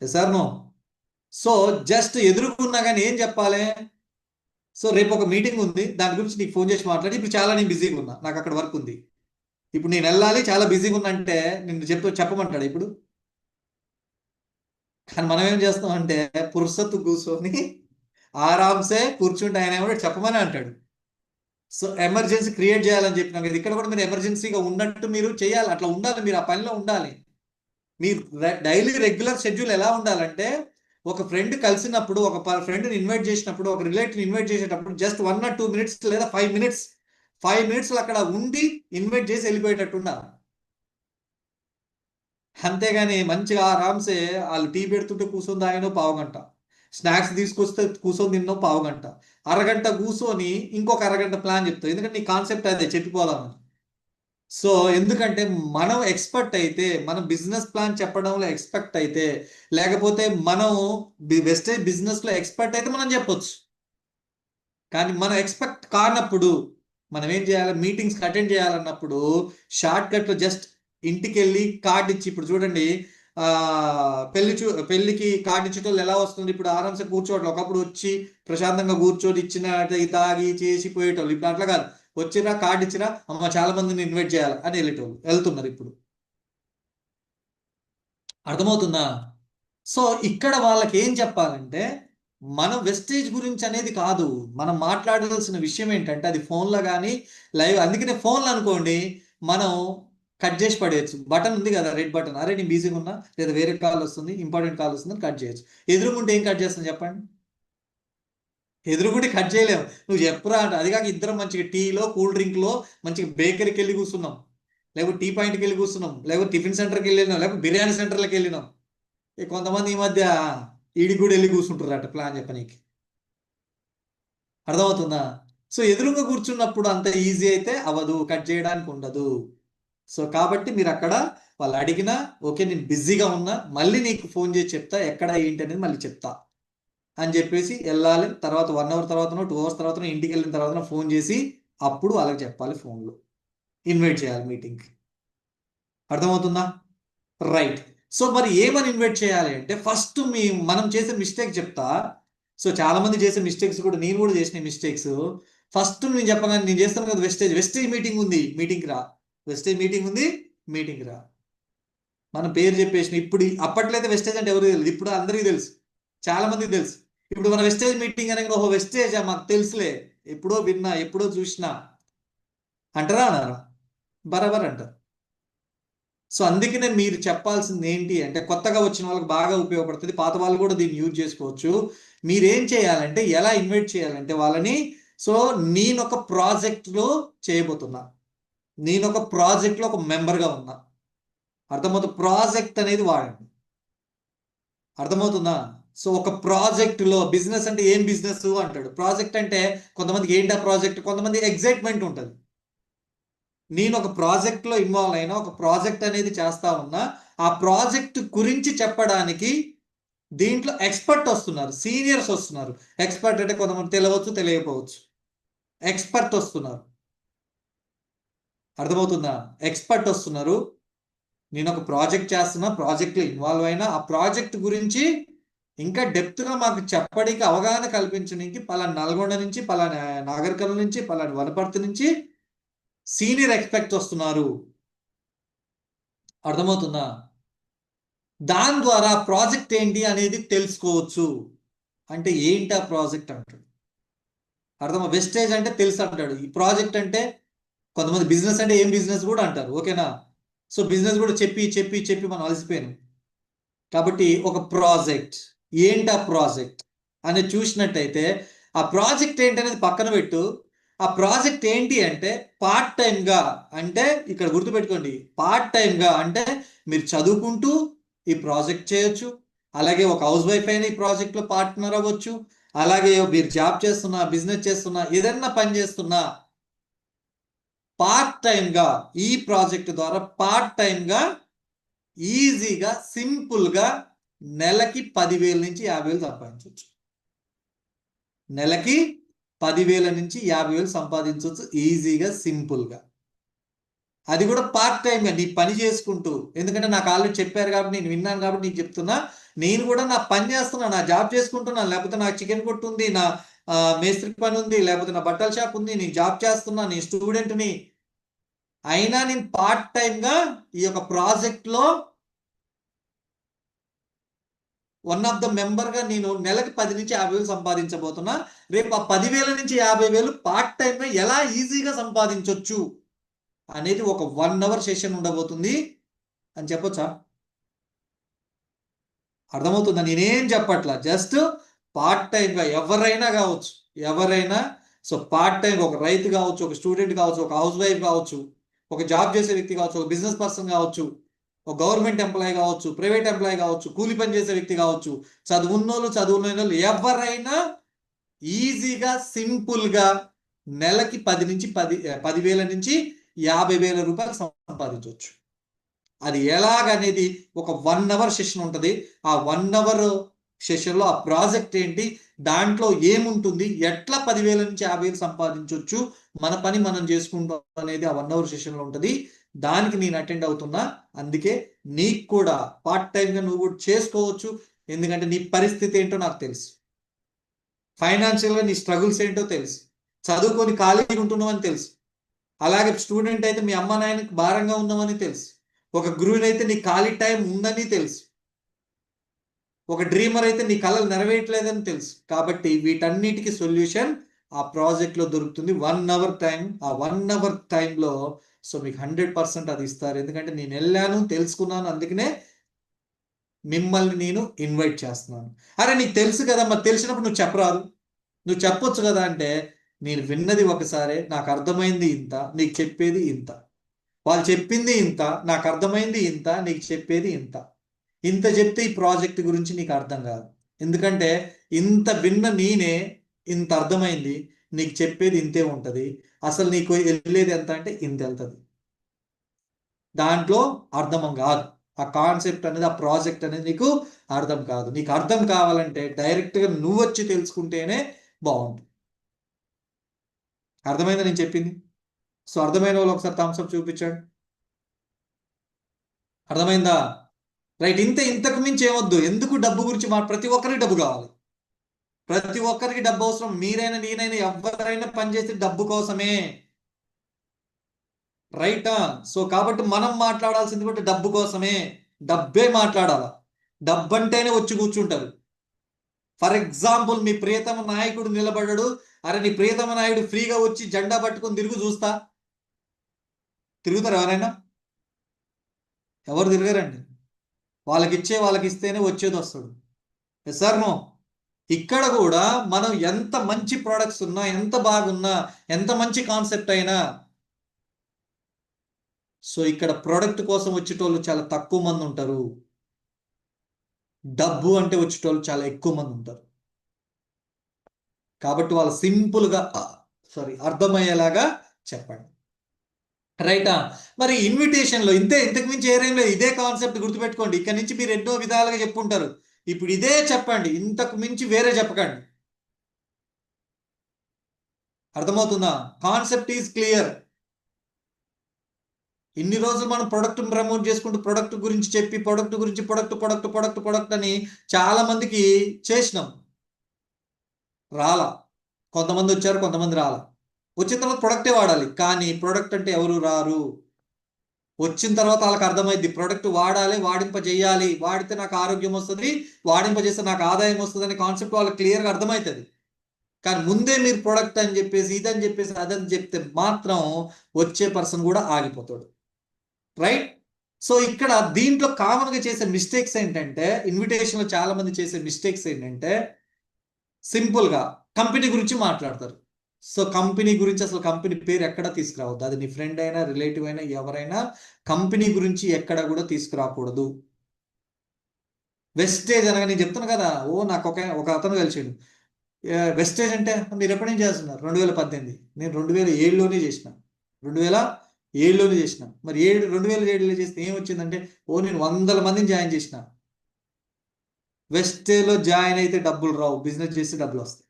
Sir no. సో జస్ట్ ఎదుర్కొన్నా కానీ ఏం చెప్పాలి? సో రేపు ఒక మీటింగ్ ఉంది, దాని గురించి నీకు ఫోన్ చేసి మాట్లాడి, ఇప్పుడు చాలా నేను బిజీగా ఉన్నా, నాకు అక్కడ వర్క్ ఉంది, ఇప్పుడు నేను వెళ్ళాలి, చాలా బిజీగా ఉన్నా అంటే నిన్ను చెప్పమంటాడు ఇప్పుడు. కానీ మనం ఏం చేస్తాం అంటే పురుసత్తు కూర్చొని ఆరాంసే కూర్చుంటే ఆయన ఏమంటే చెప్పమని అంటాడు. సో ఎమర్జెన్సీ క్రియేట్ చేయాలని చెప్పినాం కదా, ఇక్కడ కూడా మీరు ఎమర్జెన్సీగా ఉన్నట్టు మీరు చేయాలి, అట్లా ఉండాలి, మీరు ఆ పనిలో ఉండాలి. మీ డైలీ రెగ్యులర్ షెడ్యూల్ ఎలా ఉండాలంటే, ఒక ఫ్రెండ్ కలిసినప్పుడు, ఒక ఫ్రెండ్ని ఇన్వైట్ చేసినప్పుడు, ఒక రిలేటివ్ ఇన్వైట్ చేసేటప్పుడు జస్ట్ 1 or 2 minutes లేదా 5 minutes, 5 minutes అక్కడ ఉండి ఇన్వైట్ చేసి వెళ్ళిపోయేటట్టు ఉండాలి. అంతేగాని మంచిగా ఆరామ్సే వాళ్ళు టీ పెడుతుంటే కూర్చొని తాగినో పావుగంట, స్నాక్స్ తీసుకొస్తే కూర్చొని తిన్నో పావుగంట, అరగంట కూర్చొని ఇంకొక అరగంట ప్లాన్ చెప్తావు, ఎందుకంటే నీ కాన్సెప్ట్ అదే చెప్పిపోదామని. సో ఎందుకంటే మనం ఎక్స్పర్ట్ అయితే, మనం బిజినెస్ ప్లాన్ చెప్పడంలో ఎక్స్పర్ట్ అయితే, లేకపోతే మనం వెస్టేజ్ బిజినెస్ లో ఎక్స్పర్ట్ అయితే మనం చెప్పొచ్చు. కానీ మనం ఎక్స్పర్ట్ కానప్పుడు మనం ఏం చేయాలి, మీటింగ్స్ అటెండ్ చేయాలన్నప్పుడు షార్ట్ కట్ లో జస్ట్ ఇంటికి వెళ్ళి కార్డు ఇచ్చి, ఇప్పుడు చూడండి పెళ్లికి కార్డు ఇచ్చేటోళ్ళు ఎలా వస్తుంది, ఇప్పుడు ఆరామ్సే కూర్చోవట్లేదు, ఒకప్పుడు వచ్చి ప్రశాంతంగా కూర్చొని ఇచ్చిన తాగి చేసి పోయేటోళ్ళు, ఇప్పుడు అట్లా కాదు, వచ్చిరా కార్డు ఇచ్చిరా, అమ్మ చాలా మందిని ఇన్వైట్ చేయాలి అని వెళ్తున్నారు ఇప్పుడు. అర్థమవుతుందా? సో ఇక్కడ వాళ్ళకి ఏం చెప్పాలంటే, మనం వెస్టేజ్ గురించి అనేది కాదు, మనం మాట్లాడాల్సిన విషయం ఏంటంటే, అది ఫోన్లో కానీ లైవ్, అందుకనే ఫోన్లో అనుకోండి మనం కట్ చేసి పడేయచ్చు, బటన్ ఉంది కదా రెడ్ బటన్, అరే నేను బిజీగా ఉన్నా, లేదా వేరే కాల్ వస్తుంది, ఇంపార్టెంట్ కాల్ వస్తుంది, కట్ చేయొచ్చు. ఎదురుకుంటే ఏం కట్ చేస్తాను చెప్పండి? ఎదురుగుంటే కట్ చేయలేము, నువ్వు చెప్పురా అంటే. అది కాక ఇద్దరం మంచిగా టీలో కూల్ డ్రింక్లో మంచిగా బేకరీకి వెళ్ళి కూర్చున్నాం, లేకపోతే టీ పాయింట్కి వెళ్ళి కూర్చున్నాం, లేకపోతే టిఫిన్ సెంటర్కి వెళ్ళినాం, లేకపోతే బిర్యానీ సెంటర్లకు వెళ్ళినాం. కొంతమంది ఈ మధ్య ఈడికి కూడా వెళ్ళి కూర్చుంటారు అట ప్లాన్ చెప్పనీకి. అర్థమవుతుందా? సో ఎదురుగా కూర్చున్నప్పుడు అంత ఈజీ అయితే అవ్వదు, కట్ చేయడానికి ఉండదు. సో కాబట్టి మీరు అక్కడ వాళ్ళు అడిగినా, ఓకే నేను బిజీగా ఉన్నా, మళ్ళీ నీకు ఫోన్ చేసి చెప్తా, ఎక్కడ ఏంటి అనేది మళ్ళీ చెప్తా అని చెప్పేసి వెళ్ళాలి. తర్వాత 1 hour తర్వాతనో 2 hours తర్వాతనో ఇంటికి వెళ్ళిన తర్వాత ఫోన్ చేసి అప్పుడు వాళ్ళకి చెప్పాలి, ఫోన్లో ఇన్వైట్ చేయాలి మీటింగ్కి. అర్థమవుతుందా? రైట్. సో మరి ఏమని ఇన్వైట్ చేయాలి అంటే, ఫస్ట్ మనం చేసే మిస్టేక్ చెప్తా. సో చాలా మంది చేసే మిస్టేక్స్ కూడా, నేను కూడా చేసిన మిస్టేక్స్. ఫస్ట్ నేను చెప్పగానే, నేను చేస్తాను కదా వెస్టేజ్ మీటింగ్ ఉంది, మీటింగ్కి రా, వెస్టేజ్ మీటింగ్ ఉంది, మీటింగ్ రా, మన పేరు చెప్పేసిన. ఇప్పుడు అప్పట్లో అయితే వెస్టేజ్ అంటే ఎవరు తెలియదు, ఇప్పుడు అందరికీ తెలుసు, చాలా మందికి తెలుసు. ఇప్పుడు మన వెస్టేజ్ మీటింగ్ అనేది, ఓహో వెస్టేజా మాకు తెలుసులే, ఎప్పుడో విన్నా, ఎప్పుడో చూసినా అంటారా అన్నారా? బరాబర్ అంటారు. సో అందుకనే మీరు చెప్పాల్సింది ఏంటి అంటే, కొత్తగా వచ్చిన వాళ్ళకి బాగా ఉపయోగపడుతుంది, పాత వాళ్ళు కూడా దీన్ని యూజ్ చేసుకోవచ్చు. మీరేం చేయాలంటే, ఎలా ఇన్వైట్ చేయాలంటే వాళ్ళని, సో నేనొక ప్రాజెక్ట్లో చేయబోతున్నా, నేనొక ప్రాజెక్ట్లో ఒక మెంబర్గా ఉన్నా, అర్థమవుతుంది, ప్రాజెక్ట్ అనేది వాడండి. అర్థమవుతుందా? సో ఒక ప్రాజెక్టులో, బిజినెస్ అంటే ఏం బిజినెస్ అంటాడు, ప్రాజెక్ట్ అంటే కొంతమందికి ఏంటా ప్రాజెక్ట్, కొంతమంది ఎగ్జైట్మెంట్ ఉంటుంది. నేను ఒక ప్రాజెక్ట్లో ఇన్వాల్వ్ అయినా, ఒక ప్రాజెక్ట్ అనేది చేస్తా ఉన్నా, ఆ ప్రాజెక్ట్ గురించి చెప్పడానికి దీంట్లో ఎక్స్పర్ట్ వస్తున్నారు, సీనియర్స్ వస్తున్నారు. ఎక్స్పర్ట్ అంటే కొంతమంది తెలియవచ్చు, తెలియకపోవచ్చు, ఎక్స్పర్ట్ వస్తున్నారు. అర్థమవుతుందా? ఎక్స్పర్ట్ వస్తున్నారు. నేను ఒక ప్రాజెక్ట్ చేస్తున్నా, ప్రాజెక్ట్లో ఇన్వాల్వ్ అయినా, ఆ ప్రాజెక్ట్ గురించి ఇంకా డెప్త్గా మాకు చెప్పడానికి అవగాహన కల్పించడానికి పలానా నల్గొండ నుంచి, పలానా నాగర్ కర్నూల్ నుంచి, పలానా వనపర్తి నుంచి సీనియర్ ఎక్స్పెక్ట్స్ వస్తున్నారు. అర్థమవుతుందా? దాని ద్వారా ప్రాజెక్ట్ ఏంటి అనేది తెలుసుకోవచ్చు. అంటే ఏంటి ఆ ప్రాజెక్ట్ అంటాడు. అర్థమా? వెస్టేజ్ అంటే తెలుసు అంటాడు. ఈ ప్రాజెక్ట్ అంటే కొంతమంది బిజినెస్ అంటే ఏం బిజినెస్ కూడా అంటారు. ఓకేనా? సో బిజినెస్ కూడా చెప్పి చెప్పి చెప్పి మనం అలసిపోయాను. కాబట్టి ఒక ప్రాజెక్ట్ ఏంటి ఆ ప్రాజెక్ట్ అనేది చూసినట్టయితే ఆ ప్రాజెక్ట్ ఏంటి అనేది పక్కన పెట్టు. ఆ ప్రాజెక్ట్ ఏంటి అంటే పార్ట్ టైంగా, అంటే ఇక్కడ గుర్తుపెట్టుకోండి, పార్ట్ టైంగా అంటే మీరు చదువుకుంటూ ఈ ప్రాజెక్ట్ చేయొచ్చు. అలాగే ఒక హౌస్ వైఫ్ అయినా ఈ ప్రాజెక్ట్లో పార్ట్నర్ అవ్వచ్చు. అలాగే మీరు జాబ్ చేస్తున్నా, బిజినెస్ చేస్తున్నా, ఏదన్నా పని చేస్తున్నా పార్ట్ టైంగా ఈ ప్రాజెక్ట్ ద్వారా పార్ట్ టైంగా ఈజీగా సింపుల్గా నెలకి 10,000 నుంచి 50,000 సంపాదించవచ్చు. నెలకి 10,000 నుంచి 50,000 సంపాదించవచ్చు ఈజీగా, సింపుల్గా. అది కూడా పార్ట్ టైంగా నీ పని చేసుకుంటూ. ఎందుకంటే నాకు ఆల్రెడీ చెప్పారు కాబట్టి, నేను విన్నాను కాబట్టి నీకు చెప్తున్నా. నేను కూడా నా పని చేస్తున్నా, నా జాబ్ చేసుకుంటున్నాను. లేకపోతే నాకు చికెన్ కొట్టు ఉంది, నా మేస్త్రి పని ఉంది, లేకపోతే నా బట్టల షాప్ ఉంది, నేను జాబ్ చేస్తున్నా, నేను స్టూడెంట్ని. అయినా నేను పార్ట్ టైంగా ఈ యొక్క ప్రాజెక్ట్లో వన్ ఆఫ్ ద మెంబర్గా నేను నెలకి 10 నుంచి 50,000 సంపాదించబోతున్నా. రేపు ఆ 10,000 నుంచి 50,000 పార్ట్ టైంగా ఎలా ఈజీగా సంపాదించవచ్చు అనేది ఒక 1 అవర్ సెషన్ ఉండబోతుంది అని చెప్పొచ్చా? అర్థమవుతుందా? నేనేం చెప్పట్లా, జస్ట్ పార్ట్ టైంగా ఎవరైనా కావచ్చు, ఎవరైనా. సో పార్ట్ టైం ఒక రైతు కావచ్చు, ఒక స్టూడెంట్ కావచ్చు, ఒక హౌస్ వైఫ్ కావచ్చు, ఒక జాబ్ చేసే వ్యక్తి కావచ్చు, ఒక బిజినెస్ పర్సన్ కావచ్చు, ఒక గవర్నమెంట్ ఎంప్లాయీ కావచ్చు, ప్రైవేట్ ఎంప్లాయీ కావచ్చు, కూలి పని చేసే వ్యక్తి కావచ్చు, చదువున్నోళ్ళు, చదువులేని వాళ్ళు, ఎవరైనా ఈజీగా సింపుల్గా నెలకి 10,000 నుంచి 50,000 రూపాయలు సంపాదించవచ్చు. అది ఎలాగనేది ఒక 1 అవర్ సెషన్ ఉంటుంది. ఆ 1 అవర్ సెషన్లో ఆ ప్రాజెక్ట్ ఏంటి, దాంట్లో ఏముంటుంది, ఎట్లా 10,000 నుంచి 50,000 సంపాదించవచ్చు, మన పని మనం చేసుకుంటాం అనేది ఆ 1 అవర్ సెషన్లో ఉంటుంది. దానికి నేను అటెండ్ అవుతున్నా. అందుకే నీకు కూడా పార్ట్ టైంగా నువ్వు కూడా చేసుకోవచ్చు. ఎందుకంటే నీ పరిస్థితి ఏంటో నాకు తెలుసు, ఫైనాన్షియల్గా నీ స్ట్రగుల్స్ ఏంటో తెలుసు, చదువుకొని ఖాళీగా ఉంటున్నావని తెలుసు. అలాగే స్టూడెంట్ అయితే మీ అమ్మ నాయనకి భారంగా ఉన్నామని తెలుసు. ఒక గురువుని అయితే నీ ఖాళీ టైం ఉందని తెలుసు. ఒక డ్రీమర్ అయితే నీ కళలు నెరవేయట్లేదని తెలుసు. కాబట్టి వీటన్నిటికీ సొల్యూషన్ ఆ ప్రాజెక్ట్లో దొరుకుతుంది. 1 అవర్ టైం. ఆ 1 అవర్ టైంలో సో మీకు 100% అది ఇస్తారు. ఎందుకంటే నేను వెళ్ళాను, తెలుసుకున్నాను. అందుకనే మిమ్మల్ని నేను ఇన్వైట్ చేస్తున్నాను. అరే నీకు తెలుసు కదా, మరి తెలిసినప్పుడు నువ్వు చెప్పరాదు, నువ్వు చెప్పొచ్చు కదా అంటే, నేను విన్నది ఒకసారే, నాకు అర్థమైంది ఇంత, నీకు చెప్పేది ఇంత. వాళ్ళు చెప్పింది ఇంత, నాకు అర్థమైంది ఇంత, నీకు చెప్పేది ఇంత. ఇంత చెప్తే ఈ ప్రాజెక్ట్ గురించి నీకు అర్థం కాదు. ఎందుకంటే ఇంత విన్న నేనే ఇంత అర్థమైంది, నీకు చెప్పేది ఇంతే ఉంటుంది. అసలు నీకు వెళ్ళేది ఎంత అంటే ఇంత వెళ్తుంది. దాంట్లో అర్థం కాదు. ఆ కాన్సెప్ట్ అనేది, ఆ ప్రాజెక్ట్ అనేది నీకు అర్థం కాదు. నీకు అర్థం కావాలంటే డైరెక్ట్గా నువ్వు వచ్చి తెలుసుకుంటేనే బాగుంటుంది. అర్థమైందా నేను చెప్పింది? సో అర్థమైన వాళ్ళు ఒకసారి థమ్స్అప్ చూపించండి. అర్థమైందా? రైట్. ఇంతకు మించి ఏమొద్దు. ఎందుకు డబ్బు గురించి ప్రతి ఒక్కరికి డబ్బు కావాలి, ప్రతి ఒక్కరికి డబ్బు అవసరం. మీరైనా, నేనైనా, ఎవరైనా పనిచేస్తే డబ్బు కోసమే. రైటా? సో కాబట్టి మనం మాట్లాడాల్సింది కూడా డబ్బు కోసమే. డబ్బే మాట్లాడాల. డబ్బు అంటేనే వచ్చి కూర్చుంటారు. ఫర్ ఎగ్జాంపుల్ మీ ప్రియతమ నాయకుడు నిలబడ్డాడు. అరే నీ ప్రియతమ నాయకుడు ఫ్రీగా వచ్చి జెండా పట్టుకొని తిరుగు చూస్తా. తిరుగుతారు ఎవరైనా? ఎవరు తిరగరండి. వాళ్ళకి ఇస్తేనే వచ్చేది వస్తాడు. Yes or no? ఇక్కడ కూడా మనం ఎంత మంచి ప్రోడక్ట్స్ ఉన్నా, ఎంత బాగున్నా, ఎంత మంచి కాన్సెప్ట్ అయినా, సో ఇక్కడ ప్రోడక్ట్ కోసం వచ్చేటోళ్ళు చాలా తక్కువ మంది ఉంటారు. డబ్బు అంటే వచ్చేటోళ్ళు చాలా ఎక్కువ మంది ఉంటారు. కాబట్టి వాళ్ళు సింపుల్గా అర్థమయ్యేలాగా చెప్పండి. రైటా? మరి ఇన్విటేషన్లో ఇంతకు మించి ఏరేం లేదు. ఇదే కాన్సెప్ట్ గుర్తుపెట్టుకోండి. ఇక్కడ నుంచి మీరు ఎన్నో విధాలుగా చెప్పుకుంటారు. ఇప్పుడు ఇదే చెప్పండి, ఇంతకు మించి వేరే చెప్పకండి. అర్థమవుతుందా? Concept is clear. ఇన్ని రోజులు మనం ప్రొడక్ట్ ప్రమోట్ చేసుకుంటూ ప్రొడక్ట్ గురించి చెప్పి ప్రొడక్ట్ అని చాలా మందికి చేసినాం. రాలా. కొంతమంది వచ్చారు, కొంతమంది రాలా. వచ్చిన తర్వాత ప్రొడక్టే వాడాలి, కానీ ప్రొడక్ట్ అంటే ఎవరు రారు. వచ్చిన తర్వాత వాళ్ళకి అర్థమైంది ప్రొడక్ట్ వాడాలి, వాడింప చేయాలి, వాడితే నాకు ఆరోగ్యం వస్తుంది, వాడింప చేస్తే నాకు ఆదాయం వస్తుంది అనే కాన్సెప్ట్ వాళ్ళకి క్లియర్గా అర్థమవుతుంది. కానీ ముందే మీరు ప్రొడక్ట్ అని చెప్పేసి ఇదని చెప్పేసి అదని చెప్తే మాత్రం వచ్చే పర్సన్ కూడా ఆగిపోతాడు. రైట్? సో ఇక్కడ దీంట్లో కామన్గా చేసే మిస్టేక్స్ ఏంటంటే, ఇన్విటేషన్లో చాలా మంది చేసే మిస్టేక్స్ ఏంటంటే, సింపుల్గా కంపెనీ గురించి మాట్లాడతారు. సో కంపెనీ గురించి అసలు కంపెనీ పేరు ఎక్కడ తీసుకురావద్దు. అది నీ ఫ్రెండ్ అయినా రిలేటివ్ అయినా ఎవరైనా కంపెనీ గురించి ఎక్కడ కూడా తీసుకురాకూడదు. వెస్టేజ్ అనగా నేను చెప్తాను కదా, నాకు ఒక అతను కలిసిండు. వెస్టేజ్ అంటే మీరు ఎప్పటి నుంచి చేస్తున్నారు? 2018. నేను 2007లోనే చేసిన. 2007లోనే చేసిన. మరి 2007లో చేస్తే ఏం వచ్చిందంటే, నేను 100 మందిని జాయిన్ చేసిన. వెస్టేలో జాయిన్ అయితే డబ్బులు రావు, బిజినెస్ చేస్తే డబ్బులు వస్తాయి.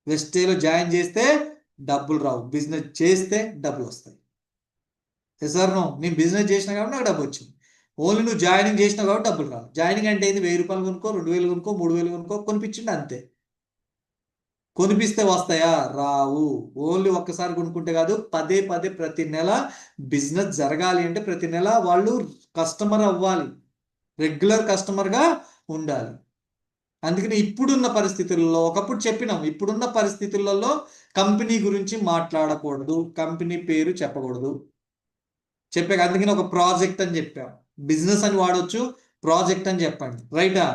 వెస్టేలో జాయిన్ చేస్తే డబ్బులు రావు, బిజినెస్ చేస్తే డబ్బులు వస్తాయి. సార్ నేను బిజినెస్ చేసినా కాబట్టి నాకు డబ్బు వచ్చింది. ఓన్లీ నువ్వు జాయినింగ్ చేసినావు కాబట్టి డబ్బులు రావు. జాయినింగ్ అంటే ఏంది? 1000 రూపాయలు కొనుక్కో, 2000 కొనుక్కో, 3000 కొనుక్కో, కొనిపించిండి అంతే. కొనిపిస్తే వస్తాయా? రావు. ఓన్లీ ఒక్కసారి కొనుక్కుంటే కాదు, పదే పదే ప్రతి నెల బిజినెస్ జరగాలి అంటే ప్రతి నెల వాళ్ళు కస్టమర్ అవ్వాలి, రెగ్యులర్ కస్టమర్గా ఉండాలి. అందుకని ఇప్పుడున్న పరిస్థితుల్లో, ఒకప్పుడు చెప్పినాం, ఇప్పుడున్న పరిస్థితులలో కంపెనీ గురించి మాట్లాడకూడదు, కంపెనీ పేరు చెప్పకూడదు. చెప్పాక అందుకని ఒక ప్రాజెక్ట్ అని చెప్పాం. బిజినెస్ అని వాడవచ్చు, ప్రాజెక్ట్ అని చెప్పండి. రైటా?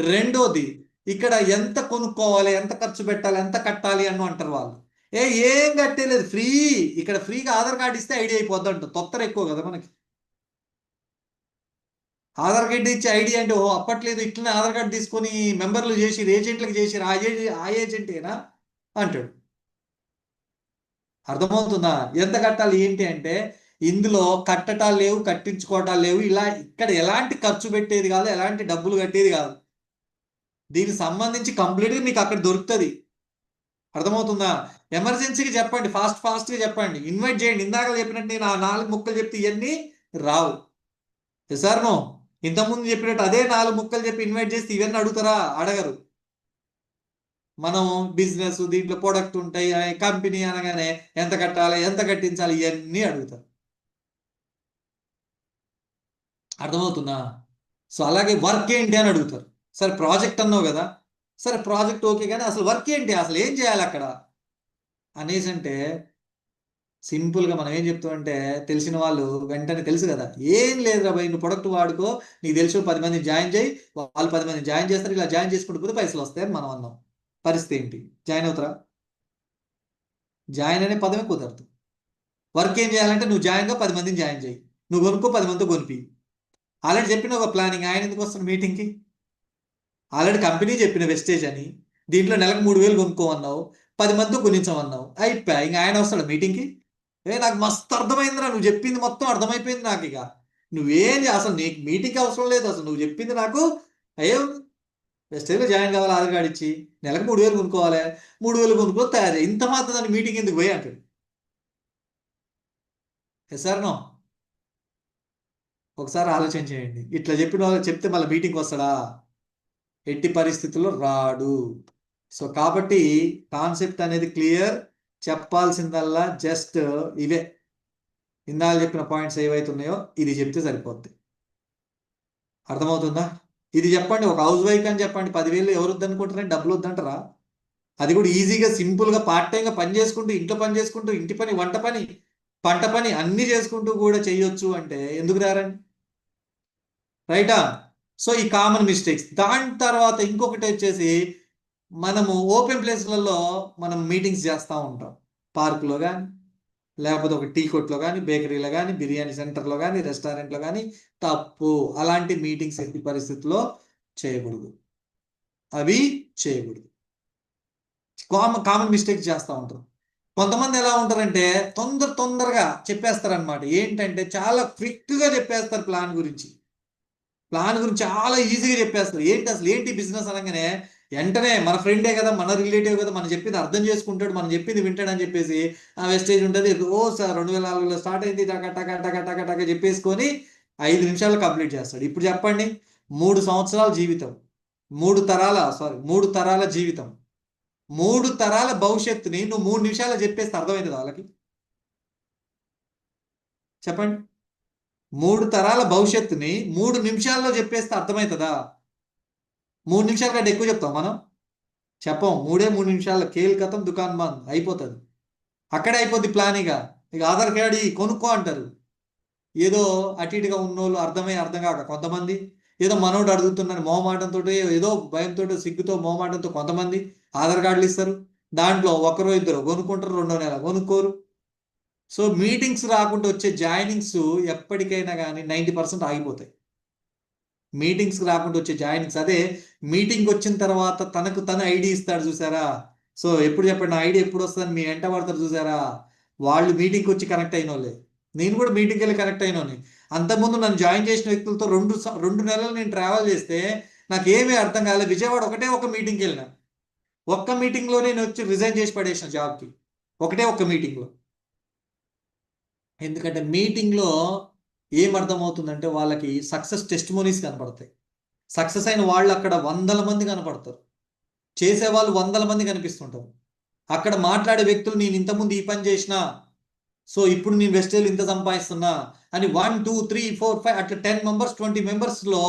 రెండోది, ఇక్కడ ఎంత కొనుక్కోవాలి, ఎంత ఖర్చు పెట్టాలి, ఎంత కట్టాలి అని అంటారు వాళ్ళు. ఏం కట్టేలేదు, ఫ్రీ. ఇక్కడ ఫ్రీగా ఆధార్ కార్డు ఇస్తే ఐడి అయిపోద్ది అంట. తొత్తర ఎక్కువ కదా మనకి. ఆధార్ కార్డు ఇచ్చి ఐడి అంటే అప్పట్లేదు, ఇట్లనే ఆధార్ కార్డు తీసుకొని మెంబర్లు చేసి ఏజెంట్లకు చేసి ఆ ఏజెంటేనా అంటాడు. అర్థమవుతుందా? ఎంత కట్టాలి ఏంటి అంటే, ఇందులో కట్టటాలు లేవు, కట్టించుకోవటాలు లేవు. ఇక్కడ ఎలాంటి ఖర్చు పెట్టేది కాదు, ఎలాంటి డబ్బులు కట్టేది కాదు. దీనికి సంబంధించి కంప్లీట్గా మీకు అక్కడ దొరుకుతుంది. అర్థమవుతుందా? ఎమర్జెన్సీకి చెప్పండి, ఫాస్ట్గా చెప్పండి, ఇన్వైట్ చేయండి. ఇందాక చెప్పినట్టు నేను ఆ 4 ముక్కలు చెప్తే ఇవన్నీ రావు. సార్ ఇంతకుముందు చెప్పినట్టు అదే 4 ముక్కలు చెప్పి ఇన్వైట్ చేస్తే ఇవన్నీ అడుగుతారా? అడగరు. మనం బిజినెస్, దీంట్లో ప్రొడక్ట్ ఉంటాయి, కంపెనీ అనగానే ఎంత కట్టాలి, ఎంత కట్టించాలి, ఇవన్నీ అడుగుతారు. అర్థమవుతుందా? సో అలాగే వర్క్ ఏంటి అని అడుగుతారు. సరే ప్రాజెక్ట్ అన్నావు కదా, సరే ప్రాజెక్ట్ ఓకే, కానీ అసలు వర్క్ ఏంటి, అసలు ఏం చేయాలి అక్కడ అనేసి అంటే, సింపుల్గా మనం ఏం చెప్తామంటే, తెలిసిన వాళ్ళు వెంటనే తెలుసు కదా, ఏం లేదురా భయ్, నువ్వు ప్రొడక్ట్ వాడుకో, నీకు తెలుసు 10 మంది జాయిన్ చేయి, వాళ్ళు 10 మంది జాయిన్ చేస్తారు, ఇలా జాయిన్ చేసుకుంటూ పోతే పైసలు వస్తాయని మనం అన్నాం. పరిస్థితి ఏంటి? జాయిన్ అవుతారా? జాయిన్ అనే పదమే కుదరదు. వర్క్ ఏం చేయాలంటే, నువ్వు జాయిన్గా 10 మందిని జాయిన్ చేయి, నువ్వు కొనుక్కో, 10 మందితో కొనిపి. ఆల్రెడీ చెప్పిన ఒక ప్లానింగ్. ఆయన ఎందుకు వస్తున్నాడు మీటింగ్కి? ఆల్రెడీ కంపెనీ చెప్పిన వెస్టేజ్ అని, దీంట్లో నెలకు 3000 కొనుక్కోమన్నావు, 10 మందితో కొనించమన్నావు, అయిపోయా. ఇంకా ఆయన వస్తాడు మీటింగ్కి? నాకు మస్తు అర్థమైందిరా, నువ్వు చెప్పింది మొత్తం అర్థమైపోయింది నాకు. ఇక నువ్వేం అసలు నీకు మీటింగ్ అవసరం లేదు, అసలు నువ్వు చెప్పింది నాకు అయ్యో. వెస్టేజ్లో జాయిన్ కావాలి, ఆధార్ కార్డు ఇచ్చి నెలకు 3000 కొనుక్కోవాలి, 3000 కొనుక్కో తయారు, ఇంత మాత్రం దాన్ని మీటింగ్ ఎందుకు పోయి అంటాడు. సార్ ఒకసారి ఆలోచన చేయండి. ఇట్లా చెప్పిన వాళ్ళు చెప్తే మళ్ళీ మీటింగ్ వస్తాడా? ఎట్టి పరిస్థితుల్లో రాడు. సో కాబట్టి కాన్సెప్ట్ అనేది క్లియర్. చెప్పాల్సిందల్లా జస్ట్ ఇవే, ఇందాక చెప్పిన పాయింట్స్ ఏవైతే ఉన్నాయో ఇది చెప్తే సరిపోద్ది. అర్థమవుతుందా? ఇది చెప్పండి, ఒక హౌస్ వైఫ్ అని చెప్పండి, 10,000 ఎవరు వద్దనుకుంటారని, డబ్బులు వద్దంటారా? అది కూడా ఈజీగా సింపుల్గా పార్ట్ టైంగా పని చేసుకుంటూ, ఇంట్లో పని చేసుకుంటూ, ఇంటి పని, వంట పని, పంట పని అన్ని చేసుకుంటూ కూడా చేయొచ్చు అంటే ఎందుకు రారండి? రైటా? సో ఈ కామన్ మిస్టేక్స్. దాని తర్వాత ఇంకొకటి వచ్చేసి, మనము ఓపెన్ ప్లేస్లలో మనం మీటింగ్స్ చేస్తూ ఉంటాం. పార్కులో కానీ, లేకపోతే ఒక టీ కొట్లో కానీ, బేకరీలో కానీ, బిర్యానీ సెంటర్లో కానీ, రెస్టారెంట్లో కానీ. తప్పు. అలాంటి మీటింగ్స్ ఎట్టి పరిస్థితుల్లో చేయకూడదు, అవి చేయకూడదు. కామన్ మిస్టేక్స్ చేస్తూ ఉంటారు. కొంతమంది ఎలా ఉంటారంటే తొందరగా చెప్పేస్తారనమాట. ఏంటంటే చాలా క్విక్గా చెప్పేస్తారు ప్లాన్ గురించి చాలా ఈజీగా చెప్పేస్తారు. అసలు ఏంటి బిజినెస్ అనగానే వెంటనే మన ఫ్రెండే కదా, మన రిలేటివ్ కదా, మనం చెప్పింది అర్థం చేసుకుంటాడు, మనం చెప్పింది వింటాడు అని చెప్పేసి ఆ వెస్టేజ్ ఉంటుంది. ఓ సార్ 2004లో స్టార్ట్ అయింది టక టక టక టక టక చెప్పేసుకొని 5 నిమిషాలు కంప్లీట్ చేస్తాడు. ఇప్పుడు చెప్పండి, 3 సంవత్సరాల జీవితం, 3 తరాల జీవితం, 3 తరాల భవిష్యత్తుని నువ్వు 3 నిమిషాలు చెప్పేస్తే అర్థమవుతుంది వాళ్ళకి? చెప్పండి. 3 తరాల భవిష్యత్తుని 3 నిమిషాల్లో చెప్పేస్తే అర్థమవుతుందా? 3 నిమిషాల కంటే ఎక్కువ చెప్తాం మనం? చెప్పం. 3 నిమిషాల్లో కేల్ కథం దుకాన్ బంద్ అయిపోతుంది. అక్కడే అయిపోద్ది ప్లానిగా. ఇక ఆధార్ కార్డు కొనుక్కో అంటారు. ఏదో అటు ఇటుగా ఉన్నోళ్ళు అర్థం కాక కొంతమంది, ఏదో మనోడు అడుగుతున్నాను మొహమాటంతో, ఏదో భయంతో సిగ్గుతో మొహమాటంతో కొంతమంది ఆధార్ కార్డులు ఇస్తారు. దాంట్లో ఒకరో ఇద్దరు కొనుక్కుంటారు, 2వ నెల కొనుక్కోరు. సో మీటింగ్స్ రాకుండా వచ్చే జాయినింగ్స్ ఎప్పటికైనా కానీ 90% ఆగిపోతాయి. మీటింగ్స్ రాకుండా వచ్చే జాయినింగ్స్. అదే మీటింగ్ వచ్చిన తర్వాత తనకు తన ఐడి ఇస్తాడు చూసారా? సో ఎప్పుడు చెప్పండి, నా ఐడి ఎప్పుడు వస్తుందని మీ వెంట పడతారు చూసారా? వాళ్ళు మీటింగ్కి వచ్చి కనెక్ట్ అయిన వాళ్ళే. నేను కూడా మీటింగ్కి వెళ్ళి కనెక్ట్ అయినోని. అంతకుముందు నన్ను జాయిన్ చేసిన వ్యక్తులతో 2 నెలలు నేను ట్రావెల్ చేస్తే నాకు ఏమీ అర్థం కాలేదు. విజయవాడ ఒక మీటింగ్కి వెళ్ళినా. ఒక్క మీటింగ్లో నేను వచ్చి రిజైన్ చేసి పడేసిన జాబ్కి. ఒక్క మీటింగ్లో. ఎందుకంటే మీటింగ్లో ఏం అర్థమవుతుందంటే వాళ్ళకి సక్సెస్ టెస్టిమోనీస్ కనపడతాయి. సక్సెస్ అయిన వాళ్ళు అక్కడ 100ల మంది కనపడతారు, చేసేవాళ్ళు 100ల మంది కనిపిస్తుంటారు. అక్కడ మాట్లాడే వ్యక్తులు నేను ఇంతకుముందు ఈ పని చేసిన, సో ఇప్పుడు నేను వెస్టేజ్ ఇంత సంపాదిస్తున్నా అని 1 2 3 4 5 అట్లా 10 మెంబర్స్ 20 మెంబర్స్లో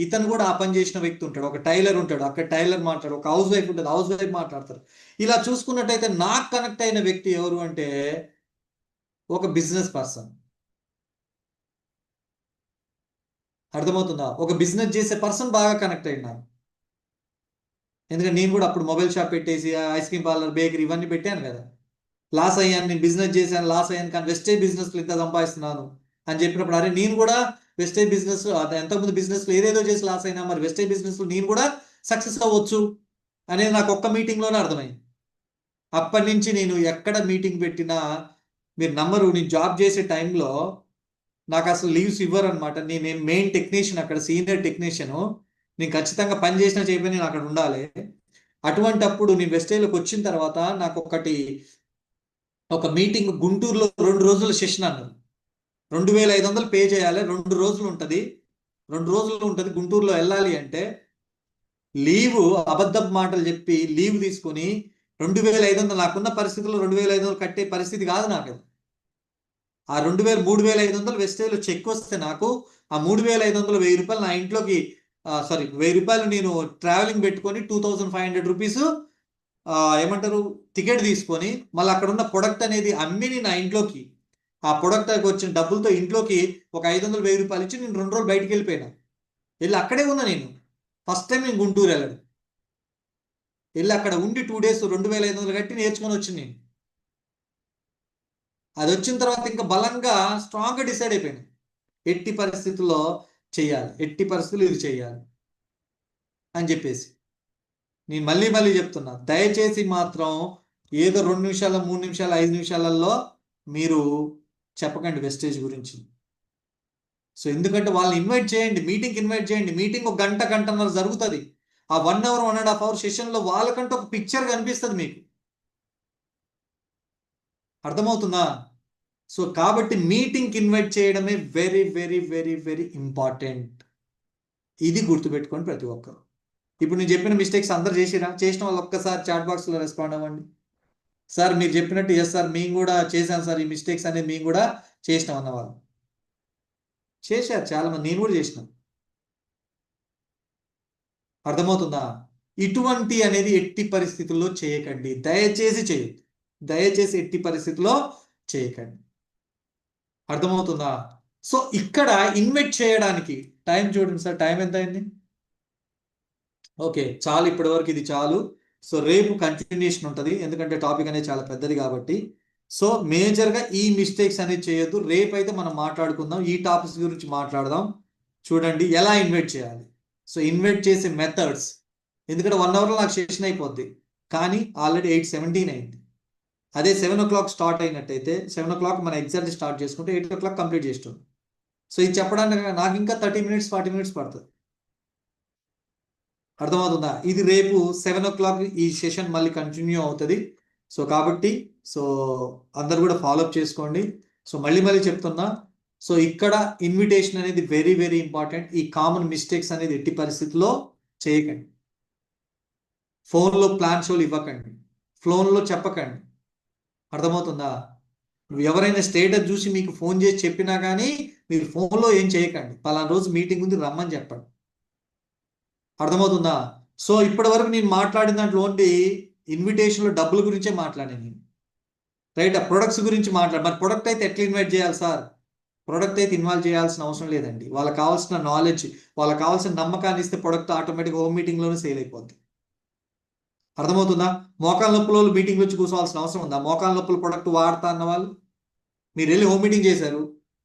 ఇతను కూడా ఆ పని చేసిన వ్యక్తి ఉంటాడు. ఒక టైలర్ ఉంటాడు, అక్కడ టైలర్ మాట్లాడు. ఒక హౌస్ వైఫ్ ఉంటుంది, హౌస్ వైఫ్ మాట్లాడతారు. ఇలా చూసుకున్నట్టయితే నాకు కనెక్ట్ అయిన వ్యక్తి ఎవరు అంటే ఒక బిజినెస్ పర్సన్. అర్థమవుతుందా? ఒక బిజినెస్ చేసే పర్సన్ బాగా కనెక్ట్ అయినాను. ఎందుకంటే నేను కూడా అప్పుడు మొబైల్ షాప్ పెట్టేసి ఐస్ క్రీమ్ పార్లర్, బేకరీ ఇవన్నీ పెట్టాను కదా. లాస్ అయ్యాను, నేను బిజినెస్ చేశాను, లాస్ అయ్యాను, కానీ వెస్టేజ్ బిజినెస్లో ఇంత సంపాదిస్తున్నాను అని చెప్పినప్పుడు అరే నేను కూడా వెస్టేజ్ బిజినెస్, ఎంతకుముందు బిజినెస్లో ఏదేదో చేసి లాస్ అయినా, మరి వెస్టేజ్ బిజినెస్లో నేను కూడా సక్సెస్ అవ్వచ్చు అనేది నాకు ఒక్క మీటింగ్లోనే అర్థమైంది. అప్పటి నుంచి నేను ఎక్కడ మీటింగ్ పెట్టినా మీరు నమ్మరు, నేను జాబ్ చేసే టైంలో నాకు అసలు లీవ్స్ ఇవ్వరు అనమాట. నేను మెయిన్ టెక్నీషియన్, అక్కడ సీనియర్ టెక్నీషియన్. నేను ఖచ్చితంగా పని చేసినా చేయకపోయినా నేను అక్కడ ఉండాలి. అటువంటప్పుడు నేను వెస్టేజ్లోకి వచ్చిన తర్వాత నాకు ఒక మీటింగ్ గుంటూరులో 2 రోజుల సెషన్ అన్నారు. 2500 పే చేయాలి, 2 రోజులు ఉంటుంది. 2 రోజులు ఉంటుంది గుంటూరులో వెళ్ళాలి అంటే లీవ్ అబద్ధపు మాటలు చెప్పి లీవ్ తీసుకొని 2500, నాకున్న పరిస్థితుల్లో 2500 కట్టే పరిస్థితి కాదు నాకు. ఆ 3500 వెస్టేజ్లో చెక్ వస్తే నాకు ఆ 3500 ₹1000 నా ఇంట్లోకి, సారీ ₹1000 నేను ట్రావెలింగ్ పెట్టుకొని 2500 రూపీస్ ఏమంటారు టికెట్ తీసుకొని మళ్ళీ అక్కడ ఉన్న ప్రొడక్ట్ అనేది అమ్మి నా ఇంట్లోకి, ఆ ప్రొడక్ట్ వచ్చిన డబ్బులతో ఇంట్లోకి ఒక 500 ₹1000 ఇచ్చి నేను 2 రోజులు బయటికి వెళ్ళిపోయినా. వెళ్ళి అక్కడే ఉన్నా నేను. ఫస్ట్ టైం నేను గుంటూరు వెళ్ళాడు. వెళ్ళి అక్కడ ఉండి 2 డేస్ 2500 కట్టి నేర్చుకొని వచ్చింది నేను. అది వచ్చిన తర్వాత ఇంకా బలంగా స్ట్రాంగ్గా డిసైడ్ అయిపోయాను, ఎట్టి పరిస్థితుల్లో చెయ్యాలి, ఎట్టి పరిస్థితులు ఇది చెయ్యాలి అని చెప్పేసి. నేను మళ్ళీ చెప్తున్నా, దయచేసి మాత్రం ఏదో 2 నిమిషాలు 3 నిమిషాలు 5 నిమిషాలలో మీరు చెప్పకండి వెస్టేజ్ గురించి. సో ఎందుకంటే వాళ్ళని ఇన్వైట్ చేయండి, మీటింగ్కి ఇన్వైట్ చేయండి. మీటింగ్ 1 గంట గంటన్నర జరుగుతుంది. ఆ 1 అవర్ 1.5 అవర్ సెషన్లో వాళ్ళకంటే ఒక పిక్చర్ కనిపిస్తుంది మీకు. అర్థమవుతుందా? సో కాబట్టి మీటింగ్కి ఇన్వైట్ చేయడమే very very very very important. ఇది గుర్తుపెట్టుకోండి ప్రతి ఒక్కరు. ఇప్పుడు నేను చెప్పిన మిస్టేక్స్ అందరు చేసిన వాళ్ళు ఒక్కసారి చాట్ బాక్స్లో రెస్పాండ్ అవ్వండి. సార్ మీరు చెప్పినట్టు ఎస్ సార్ మేము కూడా చేశాం సార్, ఈ మిస్టేక్స్ అనేది మేము కూడా చేసినాం అన్నవాళ్ళు చేశారు చాలా మంది, నేను కూడా చేసిన. అర్థమవుతుందా? ఇటువంటి అనేది ఎట్టి పరిస్థితుల్లో చేయకండి, దయచేసి చేయొద్దు, దయచేసి ఎట్టి పరిస్థితుల్లో చేయకండి. అర్థమవుతుందా? సో ఇక్కడ ఇన్వైట్ చేయడానికి టైం చూడండి సార్, టైం ఎంత అయింది? ఓకే చాలు, ఇప్పటి వరకు ఇది చాలు. సో రేపు కంటిన్యూషన్ ఉంటుంది, ఎందుకంటే టాపిక్ అనేది చాలా పెద్దది కాబట్టి. సో మేజర్గా ఈ మిస్టేక్స్ అనేది చేయొద్దు. రేపు అయితే మనం మాట్లాడుకుందాం, ఈ టాపిక్స్ గురించి మాట్లాడదాం. చూడండి ఎలా ఇన్వైట్ చేయాలి, సో ఇన్వైట్ చేసే మెథడ్స్. ఎందుకంటే 1 అవర్లో నాకు సెషన్ అయిపోద్ది, కానీ ఆల్రెడీ 8:17 అయింది. అదే 7 o'clock స్టార్ట్ అయినట్టయితే 7 o'clock మన ఎగ్జాక్ట్ స్టార్ట్ చేసుకుంటే 8 o'clock కంప్లీట్ చేస్తాం. సో ఇది చెప్పడానికి నాకు ఇంకా 30 minutes 40 minutes పడుతుంది. అర్థమవుతుందా? ఇది రేపు 7 o'clock ఈ సెషన్ మళ్ళీ కంటిన్యూ అవుతుంది. సో కాబట్టి సో అందరు కూడా ఫాలోఅప్ చేసుకోండి. సో మళ్ళీ మళ్ళీ చెప్తున్నా, సో ఇక్కడ ఇన్విటేషన్ అనేది వెరీ వెరీ ఇంపార్టెంట్. ఈ కామన్ మిస్టేక్స్ అనేది ఎట్టి పరిస్థితుల్లో చేయకండి. ఫోన్లో ప్లాన్ షోలు ఇవ్వకండి, ఫోన్లో చెప్పకండి. అర్థమవుతుందా? ఎవరైనా స్టేటస్ చూసి మీకు ఫోన్ చేసి చెప్పినా కానీ మీరు ఫోన్లో ఏం చేయకండి. పలానా రోజు మీటింగ్ ఉంది రమ్మని చెప్పండి. అర్థమవుతుందా? సో ఇప్పటి వరకు నేను మాట్లాడిన దాంట్లో ఓన్లీ ఇన్విటేషన్లో డబ్బుల గురించే మాట్లాడాను నేను, రైట్? ఆ ప్రొడక్ట్స్ గురించి మరి ప్రొడక్ట్ అయితే ఎట్లా ఇన్వైట్ చేయాలి సార్? ప్రొడక్ట్ అయితే ఇన్వాల్వ్ చేయాల్సిన అవసరం లేదండి. వాళ్ళకి కావాల్సిన నాలెడ్జ్, వాళ్ళకి కావాల్సిన నమ్మకాన్ని ఇస్తే ప్రొడక్ట్ ఆటోమేటిక్గా హోమ్ మీటింగ్లోనే సేల్ అయిపోద్ది. అర్థమవుతుందా? మోకాల నొప్పుల వాళ్ళు మీటింగ్ వచ్చి కూర్చోవాల్సిన అవసరం ఉందా? మోకాల నొప్పుల ప్రొడక్ట్ వాడతా అన్న వాళ్ళు మీరు వెళ్ళి హోమ్ మీటింగ్ చేశారు,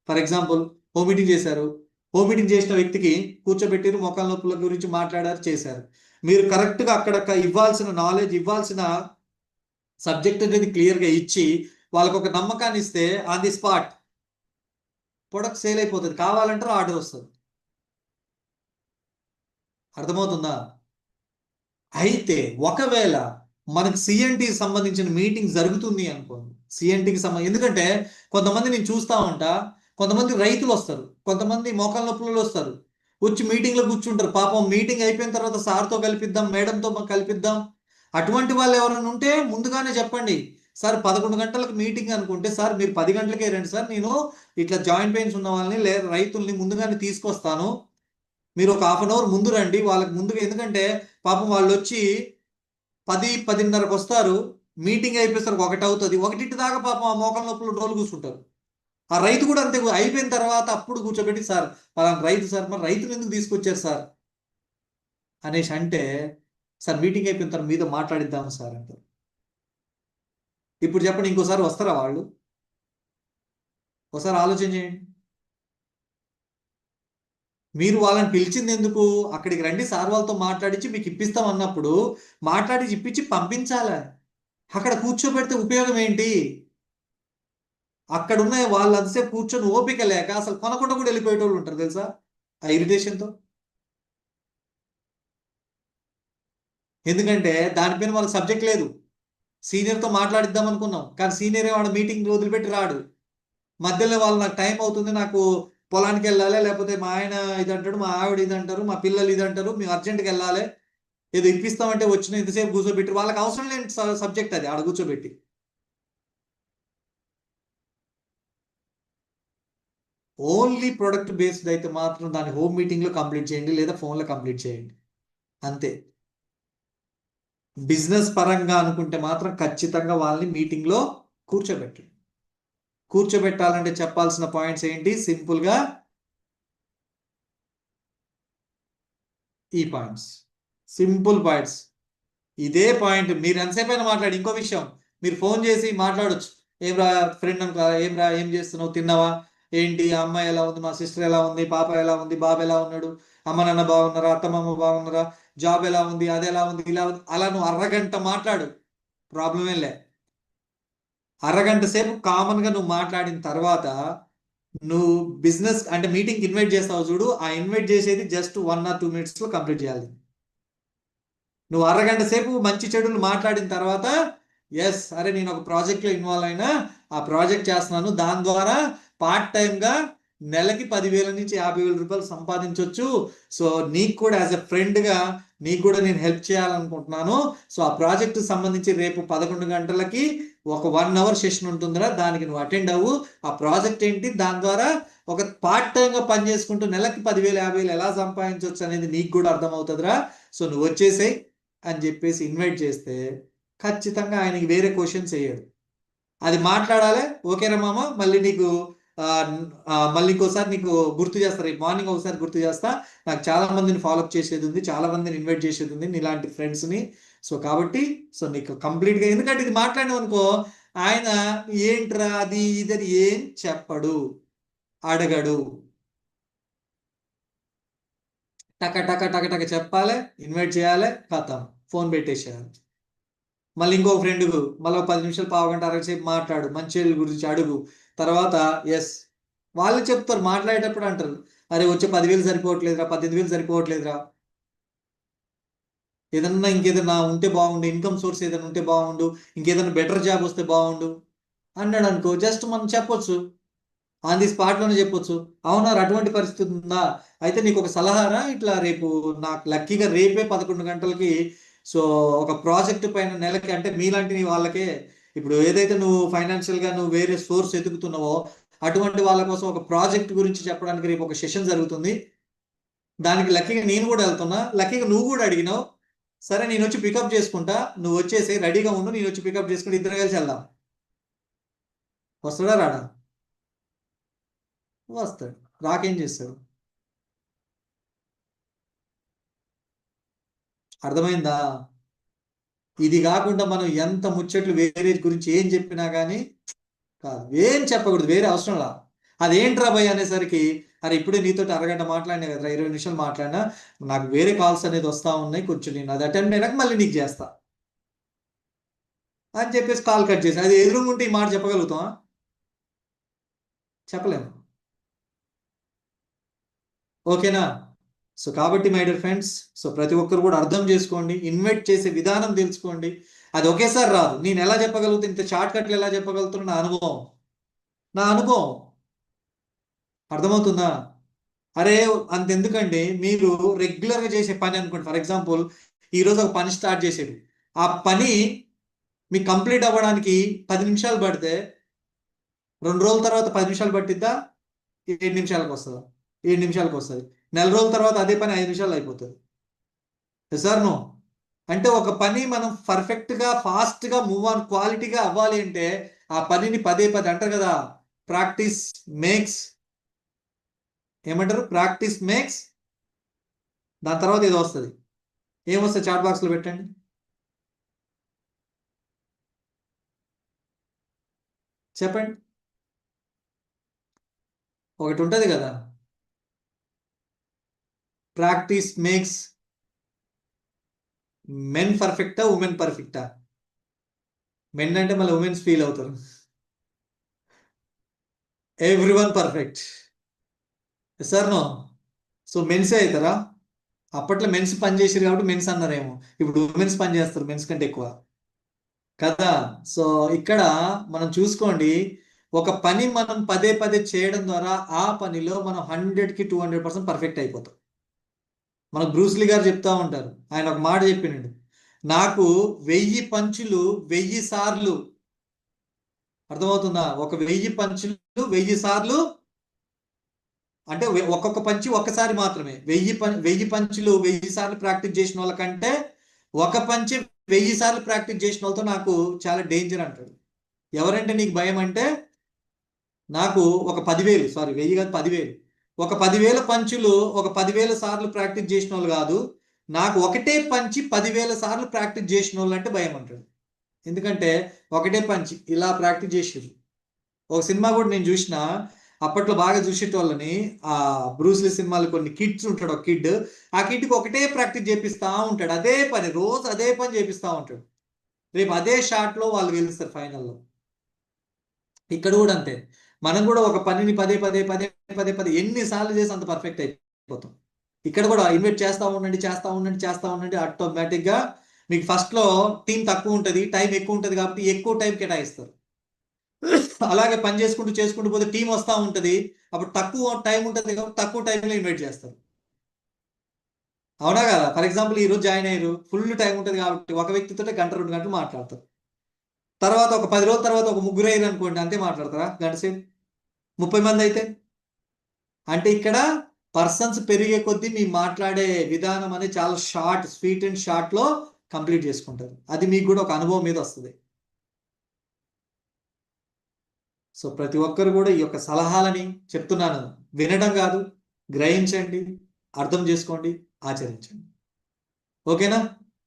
ఫర్ ఎగ్జాంపుల్ హోమ్ మీటింగ్ చేశారు, హోమ్ మీటింగ్ చేసిన వ్యక్తికి కూర్చోబెట్టారు, మోకాల నొప్పుల గురించి మాట్లాడారు, చేశారు. మీరు కరెక్ట్గా అక్కడ ఇవ్వాల్సిన నాలెడ్జ్, ఇవ్వాల్సిన సబ్జెక్ట్ అనేది క్లియర్గా ఇచ్చి వాళ్ళకు ఒక నమ్మకాన్ని ఇస్తే on the spot product sale అయిపోతుంది. కావాలంటారు ఆర్డర్ వస్తుంది. అర్థమవుతుందా? అయితే ఒకవేళ మనకు సిఎన్టీకి సంబంధించిన మీటింగ్ జరుగుతుంది అనుకోండి, సిఎన్టీకి సంబంధించి, ఎందుకంటే కొంతమంది నేను చూస్తూ ఉంటా, కొంతమంది రైతులు వస్తారు, కొంతమంది మోకాల నొప్పులలో వస్తారు, వచ్చి మీటింగ్లో కూర్చుంటారు. పాపం మీటింగ్ అయిపోయిన తర్వాత సార్తో కలిపిద్దాం, మేడంతో కలిపిద్దాం. అటువంటి వాళ్ళు ఎవరైనా ఉంటే ముందుగానే చెప్పండి, సార్ 11 గంటలకు మీటింగ్ అనుకుంటే సార్ మీరు 10 గంటలకే రండి సార్, నేను ఇట్లా జాయింట్ పెయిన్స్ ఉన్న వాళ్ళని రైతుల్ని ముందుగానే తీసుకొస్తాను, మీరు ఒక 1/2 అవర్ ముందు రండి. వాళ్ళకి ముందుగా, ఎందుకంటే పాపం వాళ్ళు వచ్చి 10-10:30కు వస్తారు, మీటింగ్ అయిపోయేసరికి 1 అవుతుంది, 1 దాకా పాపం ఆ మోకాల నొప్పులు డోలు కూర్చుంటారు. ఆ రైతు కూడా అంతే, అయిపోయిన తర్వాత అప్పుడు కూర్చోబెట్టి సార్ పలానా రైతు సార్, మరి రైతులు ఎందుకు తీసుకొచ్చారు సార్ అనేసి అంటే, సార్ మీటింగ్ అయిపోయిన తర్వాత మీతో మాట్లాడిద్దాం సార్ అంటారు. ఇప్పుడు చెప్పండి, ఇంకోసారి వస్తారా వాళ్ళు? ఒకసారి ఆలోచన చేయండి. మీరు వాళ్ళని పిలిచింది ఎందుకు? అక్కడికి రండి సార్, వాళ్ళతో మాట్లాడించి మీకు ఇప్పిస్తాం అన్నప్పుడు మాట్లాడి ఇప్పించి పంపించాలి. అక్కడ కూర్చోబెడితే ఉపయోగం ఏంటి? అక్కడ ఉన్న వాళ్ళు అంతసేపు కూర్చొని ఓపిక లేక అసలు కొనకుండా కూడా వెళ్ళిపోయేటోళ్ళు ఉంటారు తెలుసా, ఆ ఇరిటేషన్తో. ఎందుకంటే దానిపైన వాళ్ళకి సబ్జెక్ట్ లేదు. సీనియర్తో మాట్లాడిద్దాం అనుకున్నాం, కానీ సీనియర్ వాడు మీటింగ్ వదిలిపెట్టి రాడు. మధ్యలో వాళ్ళు నాకు టైం అవుతుంది, నాకు పొలానికి వెళ్ళాలి, లేకపోతే మా ఆయన ఇది అంటాడు, మా ఆవిడ ఇది అంటారు, మా పిల్లలు ఇది అంటారు, మేము అర్జెంట్కి వెళ్ళాలి, ఏదో ఇప్పిస్తామంటే వచ్చిన ఇంతసేపు కూర్చోబెట్టి, వాళ్ళకి అవసరం లేని సబ్జెక్ట్ అది ఆడ కూర్చోబెట్టి. ఓన్లీ ప్రొడక్ట్ బేస్డ్ అయితే మాత్రం దాన్ని హోమ్ మీటింగ్లో కంప్లీట్ చేయండి, లేదా ఫోన్లో కంప్లీట్ చేయండి, అంతే. బిజినెస్ పరంగా అనుకుంటే మాత్రం ఖచ్చితంగా వాళ్ళని మీటింగ్లో కూర్చోబెట్టండి. కూర్చోబెట్టాలంటే చెప్పాల్సిన పాయింట్స్ ఏంటి? సింపుల్గా ఈ పాయింట్స్, సింపుల్ పాయింట్స్. ఇదే పాయింట్ మీరు ఎంతసేపు అయినా మాట్లాడి. ఇంకో విషయం, మీరు ఫోన్ చేసి మాట్లాడొచ్చు, ఏం రా ఫ్రెండ్ అనుకో, ఏం రా, ఏం చేస్తున్నావు, తిన్నావా, ఏంటి, అమ్మాయి ఎలా ఉంది, మా సిస్టర్ ఎలా ఉంది, పాప ఎలా ఉంది, బాబు ఎలా ఉన్నాడు, అమ్మ నాన్న బాగున్నారా, అత్తమ్మ బాగున్నారా, జాబ్ ఎలా ఉంది, అది ఎలా ఉంది, ఇలా ఉంది, అలా నువ్వు అరగంట మాట్లాడు, ప్రాబ్లమే లే. అరగంట సేపు కామన్గా నువ్వు మాట్లాడిన తర్వాత నువ్వు బిజినెస్ అంటే మీటింగ్ ఇన్వైట్ చేస్తావు చూడు, ఆ ఇన్వైట్ చేసేది జస్ట్ 1 or 2 minutes కంప్లీట్ చేయాలి. నువ్వు అరగంట సేపు మంచి చెడులు మాట్లాడిన తర్వాత, ఎస్ అరే నేను ఒక ప్రాజెక్ట్లో ఇన్వాల్వ్ అయినా, ఆ ప్రాజెక్ట్ చేస్తున్నాను, దాని ద్వారా పార్ట్ టైంగా నెలకి 10,000 నుంచి 50,000 రూపాయలు సంపాదించవచ్చు. సో నీకు కూడా యాజ్ ఎ ఫ్రెండ్గా నీకు కూడా నేను హెల్ప్ చేయాలనుకుంటున్నాను. సో ఆ ప్రాజెక్ట్ సంబంధించి రేపు 11 గంటలకి ఒక 1 hour సెషన్ ఉంటుందిరా, దానికి నువ్వు అటెండ్ అవ్వు. ఆ ప్రాజెక్ట్ ఏంటి, దాని ద్వారా ఒక పార్ట్ టైంగా పని చేసుకుంటూ నెలకి 10,000 50,000 ఎలా సంపాదించవచ్చు అనేది నీకు కూడా అర్థమవుతుందిరా. సో నువ్వు వచ్చేసేయ్ అని చెప్పేసి ఇన్వైట్ చేస్తే ఖచ్చితంగా ఆయనకి వేరే క్వశ్చన్స్ వేయడు. అది మాట్లాడాలి. ఓకేరా మామ, మళ్ళీ నీకు మళ్ళీ ఇంకోసారి నీకు గుర్తు చేస్తారు, రేపు మార్నింగ్ ఒకసారి గుర్తు చేస్తా, నాకు చాలా మందిని ఫాలోఅప్ చేసేది ఉంది, చాలా మందిని ఇన్వైట్ చేసేది ఉంది నీలాంటి ఫ్రెండ్స్ని. సో కాబట్టి సో నీకు కంప్లీట్గా, ఎందుకంటే ఇది మాట్లాడినావు అనుకో, ఆయన ఏంట్రా అది ఇది ఏం చెప్పడు, అడగడు. టక టక టక టక చెప్పాలి, ఇన్వైట్ చేయాలి, కథం, ఫోన్ పెట్టేసేయాలి. మళ్ళీ ఇంకో ఫ్రెండ్ మళ్ళీ 10 నిమిషాలు, పావుగంట, అరగసేపు మాట్లాడు, మంచి గురించి అడుగు. తర్వాత ఎస్ వాళ్ళు చెప్తారు, మాట్లాడేటప్పుడు అంటారు, అరే వచ్చే 10,000 సరిపోవట్లేదురా, 18,000 సరిపోవట్లేదురా. ఏదన్నా ఇంకేదన్నా ఉంటే బాగుండు, ఇన్కమ్ సోర్స్ ఏదైనా ఉంటే బాగుండు, ఇంకేదైనా బెటర్ జాబ్ వస్తే బాగుండు అన్నాడు అనుకో, జస్ట్ మనం చెప్పొచ్చు, ఆన్ ది స్పాట్లోనే చెప్పొచ్చు, అవునా అటువంటి పరిస్థితి ఉందా, అయితే నీకు ఒక సలహారా, ఇట్లా రేపు నాకు లక్కీగా రేపే 11 గంటలకి సో ఒక ప్రాజెక్ట్ పైన నెలకి, అంటే మీలాంటి వాళ్ళకే, ఇప్పుడు ఏదైతే నువ్వు ఫైనాన్షియల్గా నువ్వు వేరే సోర్స్ ఎదుగుతున్నావో అటువంటి వాళ్ళ కోసం ఒక ప్రాజెక్ట్ గురించి చెప్పడానికి రేపు ఒక సెషన్ జరుగుతుంది, దానికి లక్కీగా నేను కూడా వెళ్తున్నా, లక్కీగా నువ్వు కూడా అడిగినావు, సరే నేను వచ్చి పికప్ చేసుకుంటా, నువ్వు వచ్చేసి రెడీగా ఉండు, నేను వచ్చి పికప్ చేసుకుంటే ఇద్దరు కలిసి వెళ్దాం. వస్తాడా రాడా? వస్తాడు. రాకేం చేస్తాడు? అర్థమైందా? ఇది కాకుండా మనం ఎంత ముచ్చట్లు వేరే గురించి ఏం చెప్పినా కానీ కాదు, ఏం చెప్పకూడదు, వేరే అవసరం లా. అదేంట్రా భయ్ అనేసరికి, అరే ఇప్పుడే నీతో అరగంట మాట్లాడినా కదరా, 20 నిమిషాలు మాట్లాడినా, నాకు వేరే కాల్స్ అనేది వస్తా ఉన్నాయి, కొంచెం నేను అది అటెండ్ అయినాక మళ్ళీ నీకు చేస్తా అని చెప్పేసి కాల్ కట్ చేసి, అది ఎదురుగుంటే ఈ మాట చెప్పగలుగుతాం? చెప్పలేము. ఓకేనా? సో కాబట్టి మై డియర్ ఫ్రెండ్స్, సో ప్రతి ఒక్కరు కూడా అర్థం చేసుకోండి, ఇన్వైట్ చేసే విధానం తెలుసుకోండి. అది ఒకేసారి రాదు. నేను ఎలా చెప్పగలుగుతాను, ఇంత షార్ట్ కట్లు ఎలా చెప్పగలుగుతున్నా, నా అనుభవం అర్థమవుతుందా? అరే అంతెందుకండి, మీరు రెగ్యులర్గా చేసే పని అనుకోండి, ఫర్ ఎగ్జాంపుల్ ఈరోజు ఒక పని స్టార్ట్ చేసేది, ఆ పని మీకు కంప్లీట్ అవ్వడానికి 10 నిమిషాలు పడితే 2 రోజుల తర్వాత 10 నిమిషాలు పట్టిద్దా, 7 నిమిషాలకు వస్తుందా? 7 నిమిషాలకు వస్తుంది. నెల రోజుల తర్వాత అదే పని 5 నిమిషాలు అయిపోతుంది. సార్ నో, అంటే ఒక పని మనం పర్ఫెక్ట్గా ఫాస్ట్గా మూవ్ ఆన్ క్వాలిటీగా అవ్వాలి అంటే ఆ పనిని పదే అంటారు కదా, ప్రాక్టీస్ మేక్స్, ఏమంటారు, ప్రాక్టీస్ మేక్స్, దాని తర్వాత ఏదో వస్తుంది, ఏమొస్తుంది చాట్ బాక్స్లో పెట్టండి. చెప్పండి. ఒకటి ఉంటుంది కదా, ప్రాక్టీస్ మేక్స్ మెన్ పర్ఫెక్టా ఉమెన్ పర్ఫెక్టా? మెన్ అంటే మళ్ళీ ఉమెన్స్ ఫీల్ అవుతారు. Everyone perfect. Sir no, so మెన్సే అవుతారా? అప్పట్లో మెన్స్ పని చేసారు కాబట్టి మెన్స్ అన్నారేమో, ఇప్పుడు ఉమెన్స్ పని చేస్తారు మెన్స్ కంటే ఎక్కువ కదా. సో ఇక్కడ మనం చూసుకోండి, ఒక పని మనం పదే చేయడం ద్వారా ఆ పనిలో మనం 100కి 200% పర్ఫెక్ట్ అయిపోతాం. మనకు బ్రూస్లీ గారు చెప్తా ఉంటారు, ఆయన ఒక మాట చెప్పినండి, నాకు 1000 పంచులు 1000 సార్లు, అర్థమవుతుందా, ఒక 1000 పంచులు 1000 సార్లు, అంటే ఒక్కొక్క పంచి ఒక్కసారి మాత్రమే, 1000 పంచులు 1000 సార్లు ప్రాక్టీస్ చేసిన వాళ్ళకంటే ఒక పంచి 1000 సార్లు ప్రాక్టీస్ చేసిన వాళ్ళతో నాకు చాలా డేంజర్ అంటాడు. ఎవరంటే నీకు భయం అంటే, నాకు ఒక 10,000, సారీ 1000 కాదు 10,000, ఒక 10,000 పంచులు ఒక 10,000 సార్లు ప్రాక్టీస్ చేసిన వాళ్ళు కాదు, నాకు ఒకటే పంచి 10,000 సార్లు ప్రాక్టీస్ చేసిన వాళ్ళు అంటే భయం అంటాడు. ఎందుకంటే ఒకటే పంచి ఇలా ప్రాక్టీస్ చేసేది. ఒక సినిమా కూడా నేను చూసిన, అప్పట్లో బాగా చూసేటోళ్ళని, ఆ బ్రూస్లీ సినిమాలు కొన్ని కిడ్స్ ఉంటాడు, ఒక కిడ్, ఆ కిడ్కి ఒకటే ప్రాక్టీస్ చేపిస్తా ఉంటాడు, అదే పని రోజు అదే పని చేపిస్తా ఉంటాడు, రేపు అదే షాట్లో వాళ్ళు గెలుస్తారు ఫైనల్లో. ఇక్కడ కూడా అంతే, మనం కూడా ఒక పనిని పదే ఎన్నిసార్లు చేసి అంత పర్ఫెక్ట్ అయిపోతాం. ఇక్కడ కూడా ఇన్వెస్ట్ చేస్తా ఉండండి, ఆటోమేటిక్గా మీకు ఫస్ట్లో టీం తక్కువ ఉంటుంది, టైం ఎక్కువ ఉంటుంది కాబట్టి ఎక్కువ టైం కేటాయిస్తారు. అలాగే పని చేసుకుంటూ పోతే టీం వస్తూ ఉంటుంది, అప్పుడు తక్కువ టైం ఉంటుంది కాబట్టి తక్కువ టైంలో ఇన్వైట్ చేస్తారు. అవునా కదా? ఫర్ ఎగ్జాంపుల్ ఈ రోజు జాయిన్ అయ్యారు, ఫుల్ టైం ఉంటుంది కాబట్టి ఒక వ్యక్తితో 1-2 గంటలు మాట్లాడతారు. తర్వాత ఒక 10 రోజుల తర్వాత ఒక ముగ్గురు అయ్యారు అనుకోండి, అంతే మాట్లాడతారా గంట సేపు? 30 మంది అయితే, అంటే ఇక్కడ పర్సన్స్ పెరిగే కొద్దీ మీ మాట్లాడే విధానం అనేది చాలా షార్ట్, స్వీట్ అండ్ షార్ట్లో కంప్లీట్ చేసుకుంటారు. అది మీకు కూడా ఒక అనుభవం మీద వస్తుంది. సో ప్రతి ఒక్కరు కూడా ఈ యొక్క సలహాలని చెప్తున్నాను, వినడం కాదు, గ్రహించండి, అర్థం చేసుకోండి, ఆచరించండి. ఓకేనా?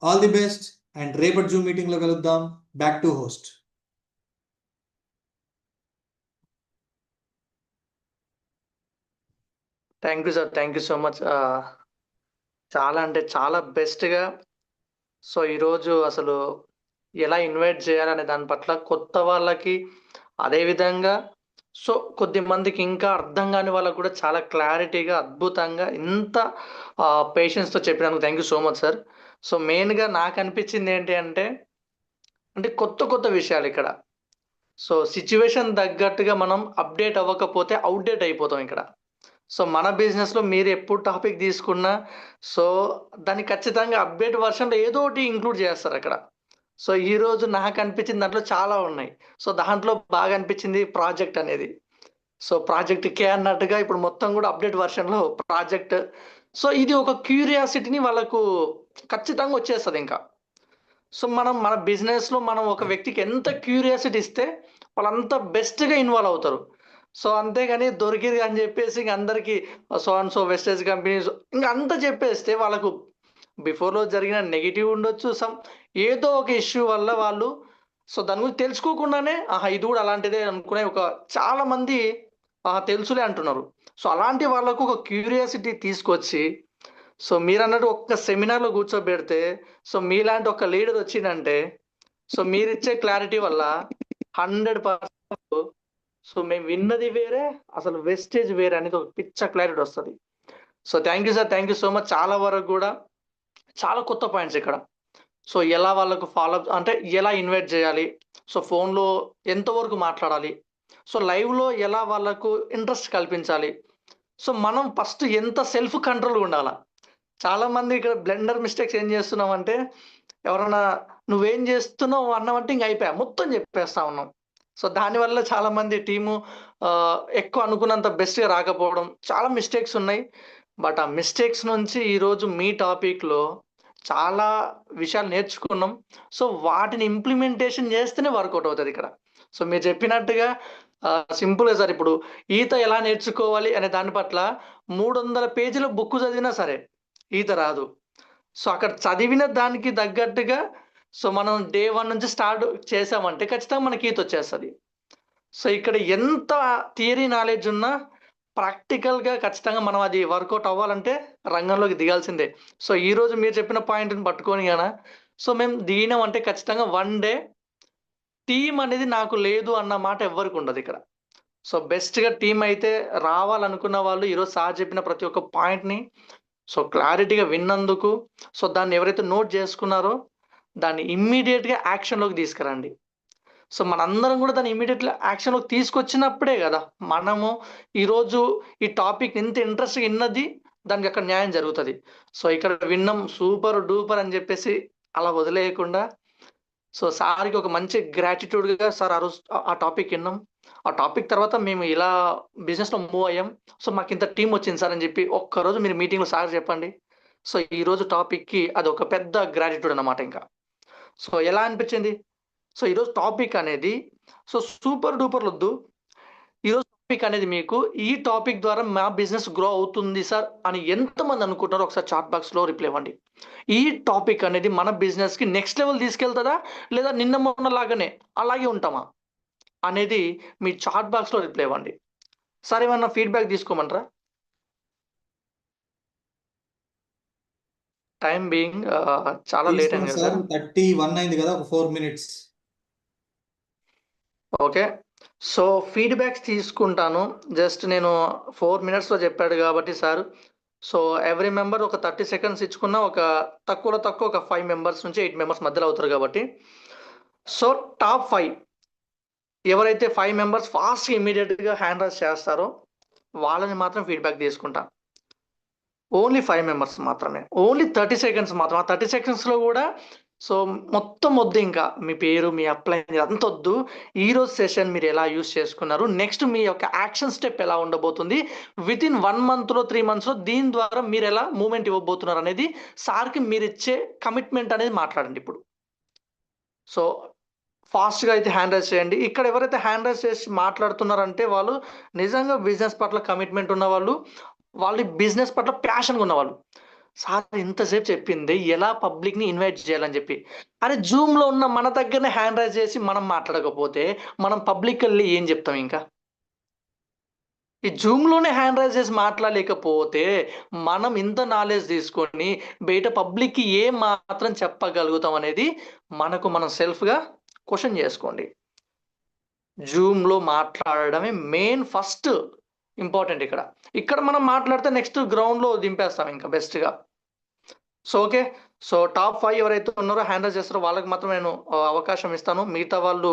ఆల్ ది బెస్ట్, అండ్ రేపటి జూమ్ మీటింగ్లో కలుద్దాం. Back to host. Thank you sir, thank you so much. చాలా అంటే చాలా బెస్ట్గా. సో ఈరోజు అసలు ఎలా ఇన్వైట్ చేయాలనే దాని పట్ల కొత్త వాళ్ళకి, అదేవిధంగా సో కొద్ది మందికి ఇంకా అర్థం కాని వాళ్ళకు కూడా చాలా క్లారిటీగా, అద్భుతంగా, ఇంత పేషెన్స్తో చెప్పినందుకు thank you so much sir. So మెయిన్గా నాకు అనిపించింది ఏంటి అంటే కొత్త విషయాలు ఇక్కడ. సో సిచ్యువేషన్ తగ్గట్టుగా మనం అప్డేట్ అవ్వకపోతే అవుట్డేట్ అయిపోతాం ఇక్కడ. సో మన బిజినెస్లో మీరు ఎప్పుడు టాపిక్ తీసుకున్నా సో దాన్ని ఖచ్చితంగా అప్డేట్ వర్షన్లో ఏదో ఒకటి ఇంక్లూడ్ చేస్తారు అక్కడ. సో ఈరోజు నాకు అనిపించిన దాంట్లో చాలా ఉన్నాయి. సో దాంట్లో బాగా అనిపించింది ప్రాజెక్ట్ అనేది. సో ప్రాజెక్ట్ కే అన్నట్టుగా ఇప్పుడు మొత్తం కూడా అప్డేట్ వర్షన్లో ప్రాజెక్ట్. సో ఇది ఒక క్యూరియాసిటీని వాళ్ళకు ఖచ్చితంగా వచ్చేస్తుంది ఇంకా. సో మన బిజినెస్లో మనం ఒక వ్యక్తికి ఎంత క్యూరియాసిటీ ఇస్తే వాళ్ళంతా బెస్ట్గా ఇన్వాల్వ్ అవుతారు. సో అంతేగాని దొరికింది అని చెప్పేసి ఇంక అందరికీ so and so wastage companies ఇంకా అంతా చెప్పేస్తే వాళ్ళకు బిఫోర్లో జరిగిన నెగిటివ్ ఉండొచ్చు, ఏదో ఒక ఇష్యూ వల్ల వాళ్ళు సో దాని గురించి తెలుసుకోకుండానే ఇది కూడా అలాంటిదే అనుకునే ఒక చాలా మంది తెలుసులే అంటున్నారు. సో అలాంటి వాళ్ళకు ఒక క్యూరియాసిటీ తీసుకొచ్చి సో మీరన్నట్టు ఒక్క సెమినార్లో కూర్చోబెడితే సో మీలాంటి ఒక లీడర్ వచ్చిందంటే సో మీరిచ్చే క్లారిటీ వల్ల 100% సో మేము విన్నది వేరే, అసలు వెస్టేజ్ వేరే అనేది ఒక పిచ్చ క్లారిటీ వస్తుంది. So thank you sir, thank you so much. చాలా వరకు కూడా చాలా కొత్త పాయింట్స్ ఇక్కడ. సో ఎలా వాళ్ళకు ఫాలో ఎలా ఇన్వైట్ చేయాలి, సో ఫోన్లో ఎంతవరకు మాట్లాడాలి, సో లైవ్లో ఎలా వాళ్ళకు ఇంట్రెస్ట్ కల్పించాలి, సో మనం ఫస్ట్ ఎంత సెల్ఫ్ కంట్రోల్ ఉండాలా. చాలా మంది ఇక్కడ బ్లెండర్ మిస్టేక్స్ ఏం చేస్తున్నామంటే ఎవరైనా నువ్వేం చేస్తున్నావు అన్నామంటే ఇంక అయిపోయా మొత్తం చెప్పేస్తా ఉన్నాం. సో దానివల్ల చాలా మంది టీము ఎక్కువ అనుకున్నంత బెస్ట్గా రాకపోవడం చాలా మిస్టేక్స్ ఉన్నాయి. బట్ ఆ మిస్టేక్స్ నుంచి ఈరోజు మీ టాపిక్లో చాలా విషయాలు నేర్చుకున్నాం. సో వాటిని ఇంప్లిమెంటేషన్ చేస్తేనే వర్కౌట్ అవుతుంది ఇక్కడ. సో మీరు చెప్పినట్టుగా సింపుల్గా సార్, ఇప్పుడు ఈత ఎలా నేర్చుకోవాలి అనే దాని పట్ల 300 పేజీల బుక్ చదివినా సరే ఈత రాదు. సో అక్కడ చదివిన దానికి తగ్గట్టుగా సో మనం డే 1 నుంచి స్టార్ట్ చేసామంటే ఖచ్చితంగా మనకి ఈత వచ్చేస్తుంది. సో ఇక్కడ ఎంత థియరీ నాలెడ్జ్ ఉన్నా ప్రాక్టికల్గా ఖచ్చితంగా మనం అది వర్కౌట్ అవ్వాలంటే రంగంలోకి దిగాల్సిందే. సో ఈరోజు మీరు చెప్పిన పాయింట్ని పట్టుకొని కానీ సో మేము దిగినామంటే ఖచ్చితంగా 1 డే టీం అనేది నాకు లేదు అన్న మాట ఎవ్వరికి ఉండదు ఇక్కడ. సో బెస్ట్గా టీం అయితే రావాలనుకున్న వాళ్ళు ఈరోజు సార్ చెప్పిన ప్రతి ఒక్క పాయింట్ని సో క్లారిటీగా విన్నందుకు సో దాన్ని ఎవరైతే నోట్ చేసుకున్నారో దాన్ని ఇమ్మీడియట్గా యాక్షన్లోకి తీసుకురండి. సో మనందరం కూడా దాన్ని ఇమ్మీడియట్గా యాక్షన్లోకి తీసుకొచ్చినప్పుడే కదా మనము ఈరోజు ఈ టాపిక్ ఎంత ఇంట్రెస్ట్గా విన్నది దానికి అక్కడ న్యాయం జరుగుతుంది. సో ఇక్కడ విన్నాం సూపర్ డూపర్ అని చెప్పేసి అలా వదిలేయకుండా సో సార్కి ఒక మంచి గ్రాటిట్యూడ్గా సార్ ఆ టాపిక్ విన్నాం, ఆ టాపిక్ తర్వాత మేము ఇలా బిజినెస్లో మూవ్ అయ్యాం, సో మాకు ఇంత టీం వచ్చింది సార్ అని చెప్పి ఒక్కరోజు మీరు మీటింగ్లో సార్ చెప్పండి. సో ఈరోజు టాపిక్కి అది ఒక పెద్ద గ్రాటిట్యూడ్ అన్నమాట. ఇంకా సో ఎలా అనిపించింది? సో ఈరోజు టాపిక్ అనేది సో సూపర్ డూపర్ వద్దు, ఈరోజు టాపిక్ అనేది మీకు ఈ టాపిక్ ద్వారా మా బిజినెస్ గ్రో అవుతుంది సార్ అని ఎంతమంది అనుకుంటున్నారో ఒకసారి చాట్ బాక్స్లో రిప్లై ఇవ్వండి. ఈ టాపిక్ అనేది మన బిజినెస్కి నెక్స్ట్ లెవెల్ తీసుకెళ్తుందా లేదా నిన్న మొన్న లాగానే అలాగే ఉంటామా అనేది మీ చాట్ బాక్స్లో రిప్లై ఇవ్వండి. సార్ ఏమన్నా ఫీడ్బ్యాక్ తీసుకోమంటారా? టైం బీయింగ్ చాలా లేట్ అయింది కదా సార్, సార్. 31 అయింది కదా, ఒక 4 minutes. ఓకే, సో ఫీడ్బ్యాక్స్ తీసుకుంటాను. జస్ట్ నేను 4 minutesలో చెప్పాడు కాబట్టి సార్ సో ఎవ్రీ మెంబర్ ఒక 30 seconds ఇచ్చుకున్న ఒక తక్కువ ఒక 5 members నుంచి 8 members మధ్యలో అవుతారు కాబట్టి సో టాప్ 5 ఎవరైతే 5 members ఫాస్ట్గా ఇమీడియట్గా హ్యాండ్ రైజ్ చేస్తారో వాళ్ళని మాత్రం ఫీడ్బ్యాక్ తీసుకుంటా. ఓన్లీ 5 members మాత్రమే, ఓన్లీ 30 seconds మాత్రం. ఆ 30 secondsలో కూడా సో మొత్తం వద్దు, ఇంకా మీ పేరు మీ అప్లై అంత వద్దు. ఈరోజు సెషన్ మీరు ఎలా యూస్ చేసుకున్నారు, నెక్స్ట్ మీ యొక్క యాక్షన్ స్టెప్ ఎలా ఉండబోతుంది, వితిన్ 1 monthలో 3 monthsలో దీని ద్వారా మీరు ఎలా మూమెంట్ ఇవ్వబోతున్నారు అనేది సార్కి మీరు ఇచ్చే కమిట్మెంట్ అనేది మాట్లాడండి ఇప్పుడు. సో ఫాస్ట్గా అయితే హ్యాండ్ రైజ్ చేయండి. ఇక్కడ ఎవరైతే హ్యాండ్ రైజ్ చేసి మాట్లాడుతున్నారంటే వాళ్ళు నిజంగా బిజినెస్ పట్ల కమిట్మెంట్ ఉన్న వాళ్ళు, వాళ్ళ బిజినెస్ పట్ల ప్యాషన్గా ఉన్నవాళ్ళు. సార్ ఇంతసేపు చెప్పింది ఎలా పబ్లిక్ని ఇన్వైట్ చేయాలని చెప్పి, అరే జూమ్లో ఉన్న మన దగ్గరనే హ్యాండ్ రైజ్ చేసి మనం మాట్లాడకపోతే మనం పబ్లిక్ వెళ్ళి ఏం చెప్తాం? ఇంకా ఈ జూమ్లోనే హ్యాండ్ రైజ్ చేసి మాట్లాడలేకపోతే మనం ఇంత నాలెడ్జ్ తీసుకొని బయట పబ్లిక్కి ఏం మాత్రం చెప్పగలుగుతాం అనేది మనం సెల్ఫ్గా క్వశ్చన్ చేసుకోండి. జూమ్లో మాట్లాడడమే మెయిన్ ఫస్ట్ ఇంపార్టెంట్. ఇక్కడ మనం మాట్లాడితే నెక్స్ట్ గ్రౌండ్లో దింపేస్తాం ఇంకా బెస్ట్గా. సో ఓకే, సో టాప్ 5 ఎవరైతే ఉన్నారో హ్యాండ్ రైజ్ చేస్తారో వాళ్ళకి మాత్రం నేను అవకాశం ఇస్తాను. మిగతా వాళ్ళు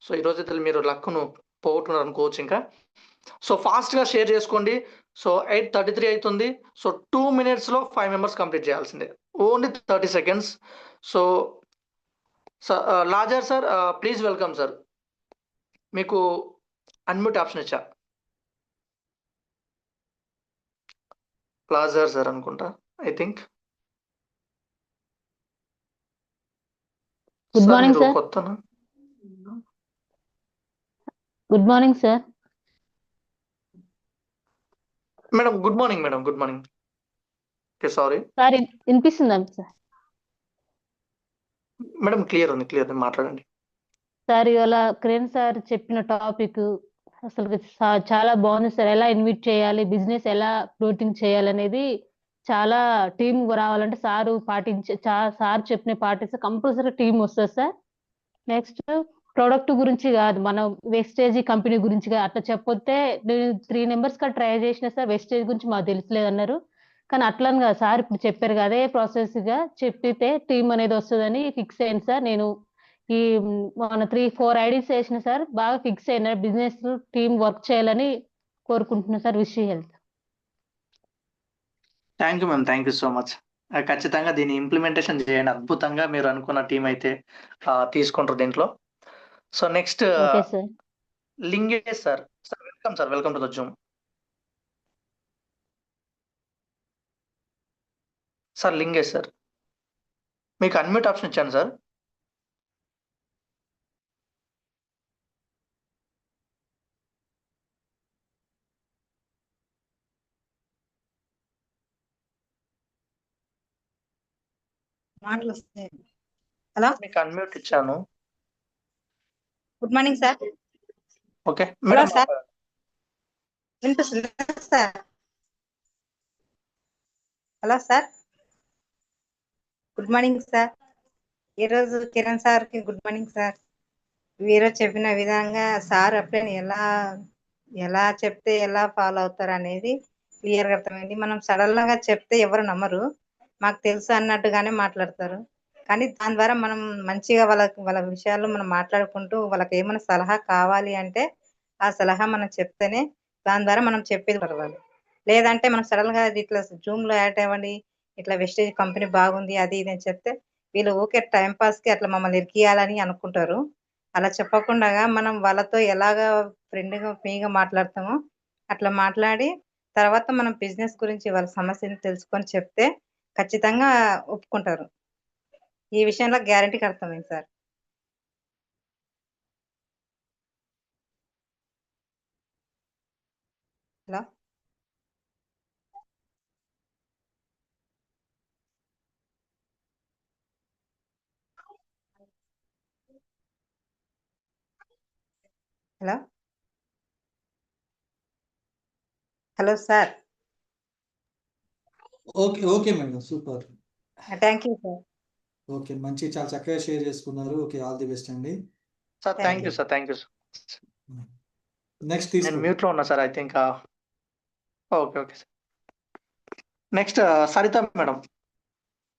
సో ఈరోజైతే మీరు లక్ను పోగొట్టున్నారు అనుకోవచ్చు ఇంకా. సో ఫాస్ట్‌గా షేర్ చేసుకోండి. సో 8:33 అయితుంది. సో 2 మినిట్స్‌లో 5 మెంబర్స్ కంప్లీట్ చేయాల్సిందే. Only 30 seconds. So Lazar sir please welcome sir. మీకు అన్మ్యూట్ ఆప్షన్ ఇచ్చా. లాజర్ సార్ అనుకుంటా I think. Good sir morning మీరు సార్. కొత్తనా? Good morning sir. Madam good morning madam. Good morning. Okay sorry. Sir వినిపిస్తుందా sir? Madam clear ఉంది మాట్లాడండి. Sir ఇవాళ Kiran sir చెప్పిన టాపిక్ అసలు చాలా బాగుంది సార్. ఎలా ఇన్వైట్ చేయాలి, బిజినెస్ ఎలా ఫ్లోటింగ్ చేయాలనేది చాలా టీం రావాలంటే సార్ చెప్పిన పాటిస్తే కంపల్సరీ టీం వస్తుంది సార్. నెక్స్ట్ ప్రొడక్ట్ గురించి కాదు, మనం వెస్టేజ్ కంపెనీ గురించి కాదు. అట్లా చెప్పొస్తే నేను 3 members గా ట్రై చేసిన సార్. వెస్టేజ్ గురించి మాకు తెలియలేదు అన్నారు, కానీ అట్లని కాదు సార్. ఇప్పుడు చెప్పారు కదా, అదే ప్రాసెస్ గా చెప్పితే టీం అనేది వస్తుందని ఫిక్స్ అయింది సార్. నేను ఈ మన 3-4 ఐడీస్ వేసిన సార్, బాగా ఫిక్స్ అయిన బిజినెస్ టీం వర్క్ చేయాలని కోరుకుంటున్నాను sir. Wish health. Thank you ma'am. Thank you so much. ఖచ్చితంగా దీన్ని ఇంప్లిమెంటేషన్ చేయండి. అద్భుతంగా మీరు అనుకున్న టీం అయితే తీసుకుంటారు దీంట్లో. So next okay sir. Lingesh sir. Sir welcome sir. Welcome to the Zoom. Sir Lingesh sir, మీకు అన్మ్యూట్ ఆప్షన్ ఇచ్చాను సార్. మాటలు వస్తాయి. హలో, మీకు అన్మ్యూట్ ఇచ్చాను. Good morning sir. Okay hello madam. Sir, వినిపిస్తుంది sir? Hello sir, good morning sir. ఈరోజు కిరణ్ సార్కి good morning sir. ఈరోజు చెప్పిన విధంగా సార్ అప్పుడే ఎలా చెప్తే ఎలా ఫాలో అవుతారు అనేది క్లియర్గా అర్థమైంది. మనం సడన్గా చెప్తే ఎవరు నమ్మరు, మాకు తెలుసు అన్నట్టుగానే మాట్లాడతారు. కానీ దాని ద్వారా మనం మంచిగా వాళ్ళ విషయాలు మనం మాట్లాడుకుంటూ వాళ్ళకి ఏమైనా సలహా కావాలి అంటే ఆ సలహా మనం చెప్తేనే దాని ద్వారా మనం చెప్పేది పర్వాలి. లేదంటే మనం సడన్గా ఇట్లా జూమ్లో యాడ్ అవ్వండి, ఇట్లా వెస్టేజ్ కంపెనీ బాగుంది అది ఇది అని చెప్తే వీళ్ళు ఊకే టైం పాస్కి అట్లా మమ్మల్ని ఇరికియాలని అనుకుంటారు. అలా చెప్పకుండా మనం వాళ్ళతో ఎలాగా ఫ్రెండ్గా ఫ్రీగా మాట్లాడతామో అట్లా మాట్లాడి తర్వాత మనం బిజినెస్ గురించి వాళ్ళ సమస్యని తెలుసుకొని చెప్తే ఖచ్చితంగా ఒప్పుకుంటారు. ఈ విషయంలో గ్యారంటీకి అర్థమైంది sir. Hello, hello, hello sir. Okay madam, super. Thank you sir. Okay, చాలా చక్కగా షేర్ చేసుకున్నారు. ఓకే, ఆల్ ది బెస్ట్ అండి. Sir thank you sir. Thank you. Next నేను తీసుకో. మ్యూట్లో ఉన్నా sir I think. Okay sir. Next Saritha madam.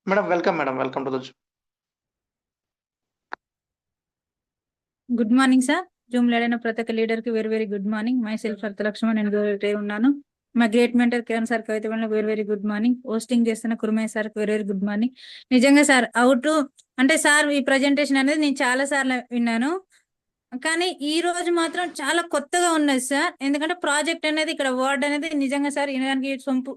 Madam welcome madam. Welcome to the Zoom. Good morning sir. Zoom లేడైన ప్రతి ఒక్క లీడర్ కి very good morning. Myself Arthalakshma, నేను ఉన్నాను. మా గ్రేట్ మెంటర్ కిరణ్ సార్ కవిత వెరీ గుడ్ మార్నింగ్. హోస్టింగ్ చేస్తున్న Kurumaiah sir very good morning. నిజంగా sir అంటే సార్ ఈ ప్రజెంటేషన్ అనేది నేను చాలా సార్లు విన్నాను, కానీ ఈ రోజు మాత్రం చాలా కొత్తగా ఉన్నది సార్. ఎందుకంటే ప్రాజెక్ట్ అనేది ఇక్కడ వర్డ్ అనేది నిజంగా సార్ వినడానికి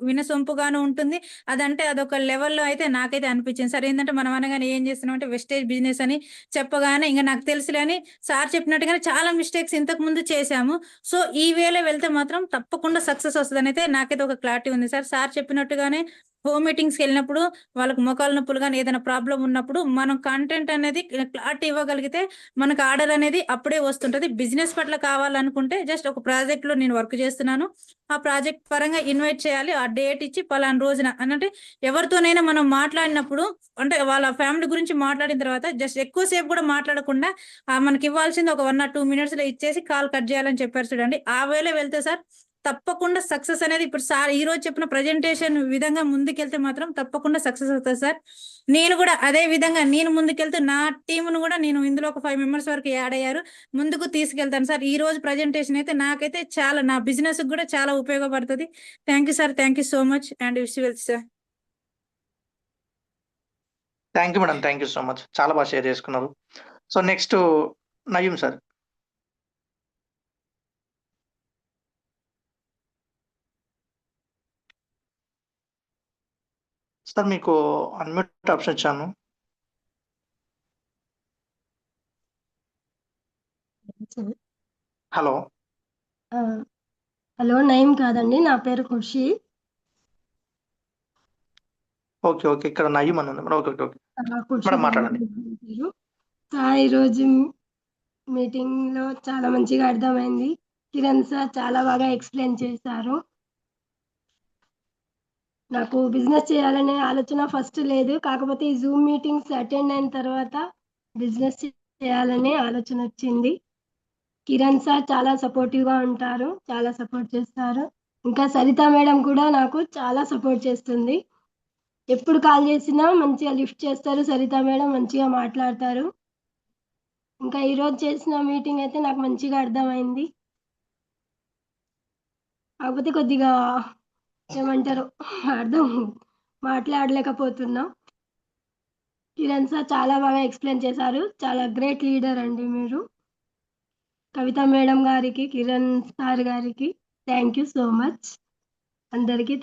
వినసొంపుగాను ఉంటుంది. అదంటే అదొక లెవెల్లో అయితే నాకైతే అనిపించింది సార్. ఏంటంటే మనం అనగానే ఏం చేస్తున్నాం అంటే వెస్టేజ్ బిజినెస్ అని చెప్పగానే ఇంకా నాకు తెలుసులే అని సార్ చెప్పినట్టుగానే చాలా మిస్టేక్స్ ఇంతకు ముందు చేశాము. సో ఈ వేళ వెళ్తే మాత్రం తప్పకుండా సక్సెస్ వస్తుందని అయితే నాకైతే ఒక క్లారిటీ ఉంది సార్. సార్ చెప్పినట్టుగానే హోమ్ మీటింగ్స్కి వెళ్ళినప్పుడు వాళ్ళకి మొక్కల నొప్పులు కానీ ఏదైనా ప్రాబ్లం ఉన్నప్పుడు మనం కంటెంట్ అనేది క్లారిటీ ఇవ్వగలిగితే మనకు ఆర్డర్ అనేది అప్పుడే వస్తుంటది. బిజినెస్ పట్ల కావాలనుకుంటే జస్ట్ ఒక ప్రాజెక్ట్ లో నేను వర్క్ చేస్తున్నాను, ఆ ప్రాజెక్ట్ పరంగా ఇన్వైట్ చేయాలి, ఆ డేట్ ఇచ్చి పలానా రోజున అంటే ఎవరితోనైనా మనం మాట్లాడినప్పుడు అంటే వాళ్ళ ఫ్యామిలీ గురించి మాట్లాడిన తర్వాత జస్ట్ ఎక్కువసేపు కూడా మాట్లాడకుండా మనకి ఇవ్వాల్సింది ఒక 1 or 2 minutes లో ఇచ్చేసి కాల్ కట్ చేయాలని చెప్పారు చూడండి. ఆ వేళ వెళ్తే సార్ తప్పకుండా సక్సెస్ అనేది ఇప్పుడు సార్ ఈ రోజు చెప్పిన ప్రజెంటేషన్ విధంగా ముందుకెళ్తే మాత్రం తప్పకుండా సక్సెస్ అవుతుంది సార్. నేను కూడా అదే విధంగా నేను ముందుకెళ్తూ నా టీంను కూడా నేను ఇందులో ఒక 5 మెంబర్స్ వరకు యాడ్ అయ్యారు, ముందుకు తీసుకెళ్తాను సార్. ఈ రోజు ప్రజెంటేషన్ అయితే నాకైతే చాలా నా బిజినెస్ కూడా చాలా ఉపయోగపడుతుంది. Thank you sir, thank you so much and wish you well sir. Thank you madam, thank you so much. చాలా బాగా షేర్ చేసుకున్నారు. So next Naeem sir. Sir మీకు అన్మ్యూట్ ఆప్షన్ ఇచ్చాను. హలో. హలో, నయం కాదండి, నా పేరు ఖుషి. ఓకే ఓకే, ఇక్కడ నయీం అని ఉంది మేడం. ఓకే ఓకే ఓకే ఖుషి మేడం మాట్లాడండి. పేరు. సార్ ఈరోజు మీటింగ్ లో చాలా మంచిగా అర్థమైంది. కిరణ్ సార్ చాలా బాగా ఎక్స్ప్లెయిన్ చేశారు. నాకు బిజినెస్ చేయాలనే ఆలోచన ఫస్ట్ లేదు, కాకపోతే ఈ జూమ్ మీటింగ్స్ అటెండ్ అయిన తర్వాత బిజినెస్ చేయాలనే ఆలోచన వచ్చింది. కిరణ్ సార్ చాలా సపోర్టివ్ గా ఉంటారు, చాలా సపోర్ట్ చేస్తారు. ఇంకా సరిత మేడం కూడా నాకు చాలా సపోర్ట్ చేస్తుంది. ఎప్పుడు కాల్ చేసినా మంచిగా లిఫ్ట్ చేస్తారు. సరిత మేడం మంచిగా మాట్లాడతారు. ఇంకా ఈరోజు చేసిన మీటింగ్ అయితే నాకు మంచిగా అర్థమైంది. కాకపోతే కొద్దిగా ఏమంటారు అర్థం మాట్లాడలేకపోతున్నా. కిరణ్ సార్ చాలా బాగా ఎక్స్ప్లెయిన్ చేశారు. చాలా గ్రేట్ లీడర్ అండి మీరు. కవిత మేడం గారికి, కిరణ్ సార్ గారికి థ్యాంక్ యూ సో మచ్. అందరికీ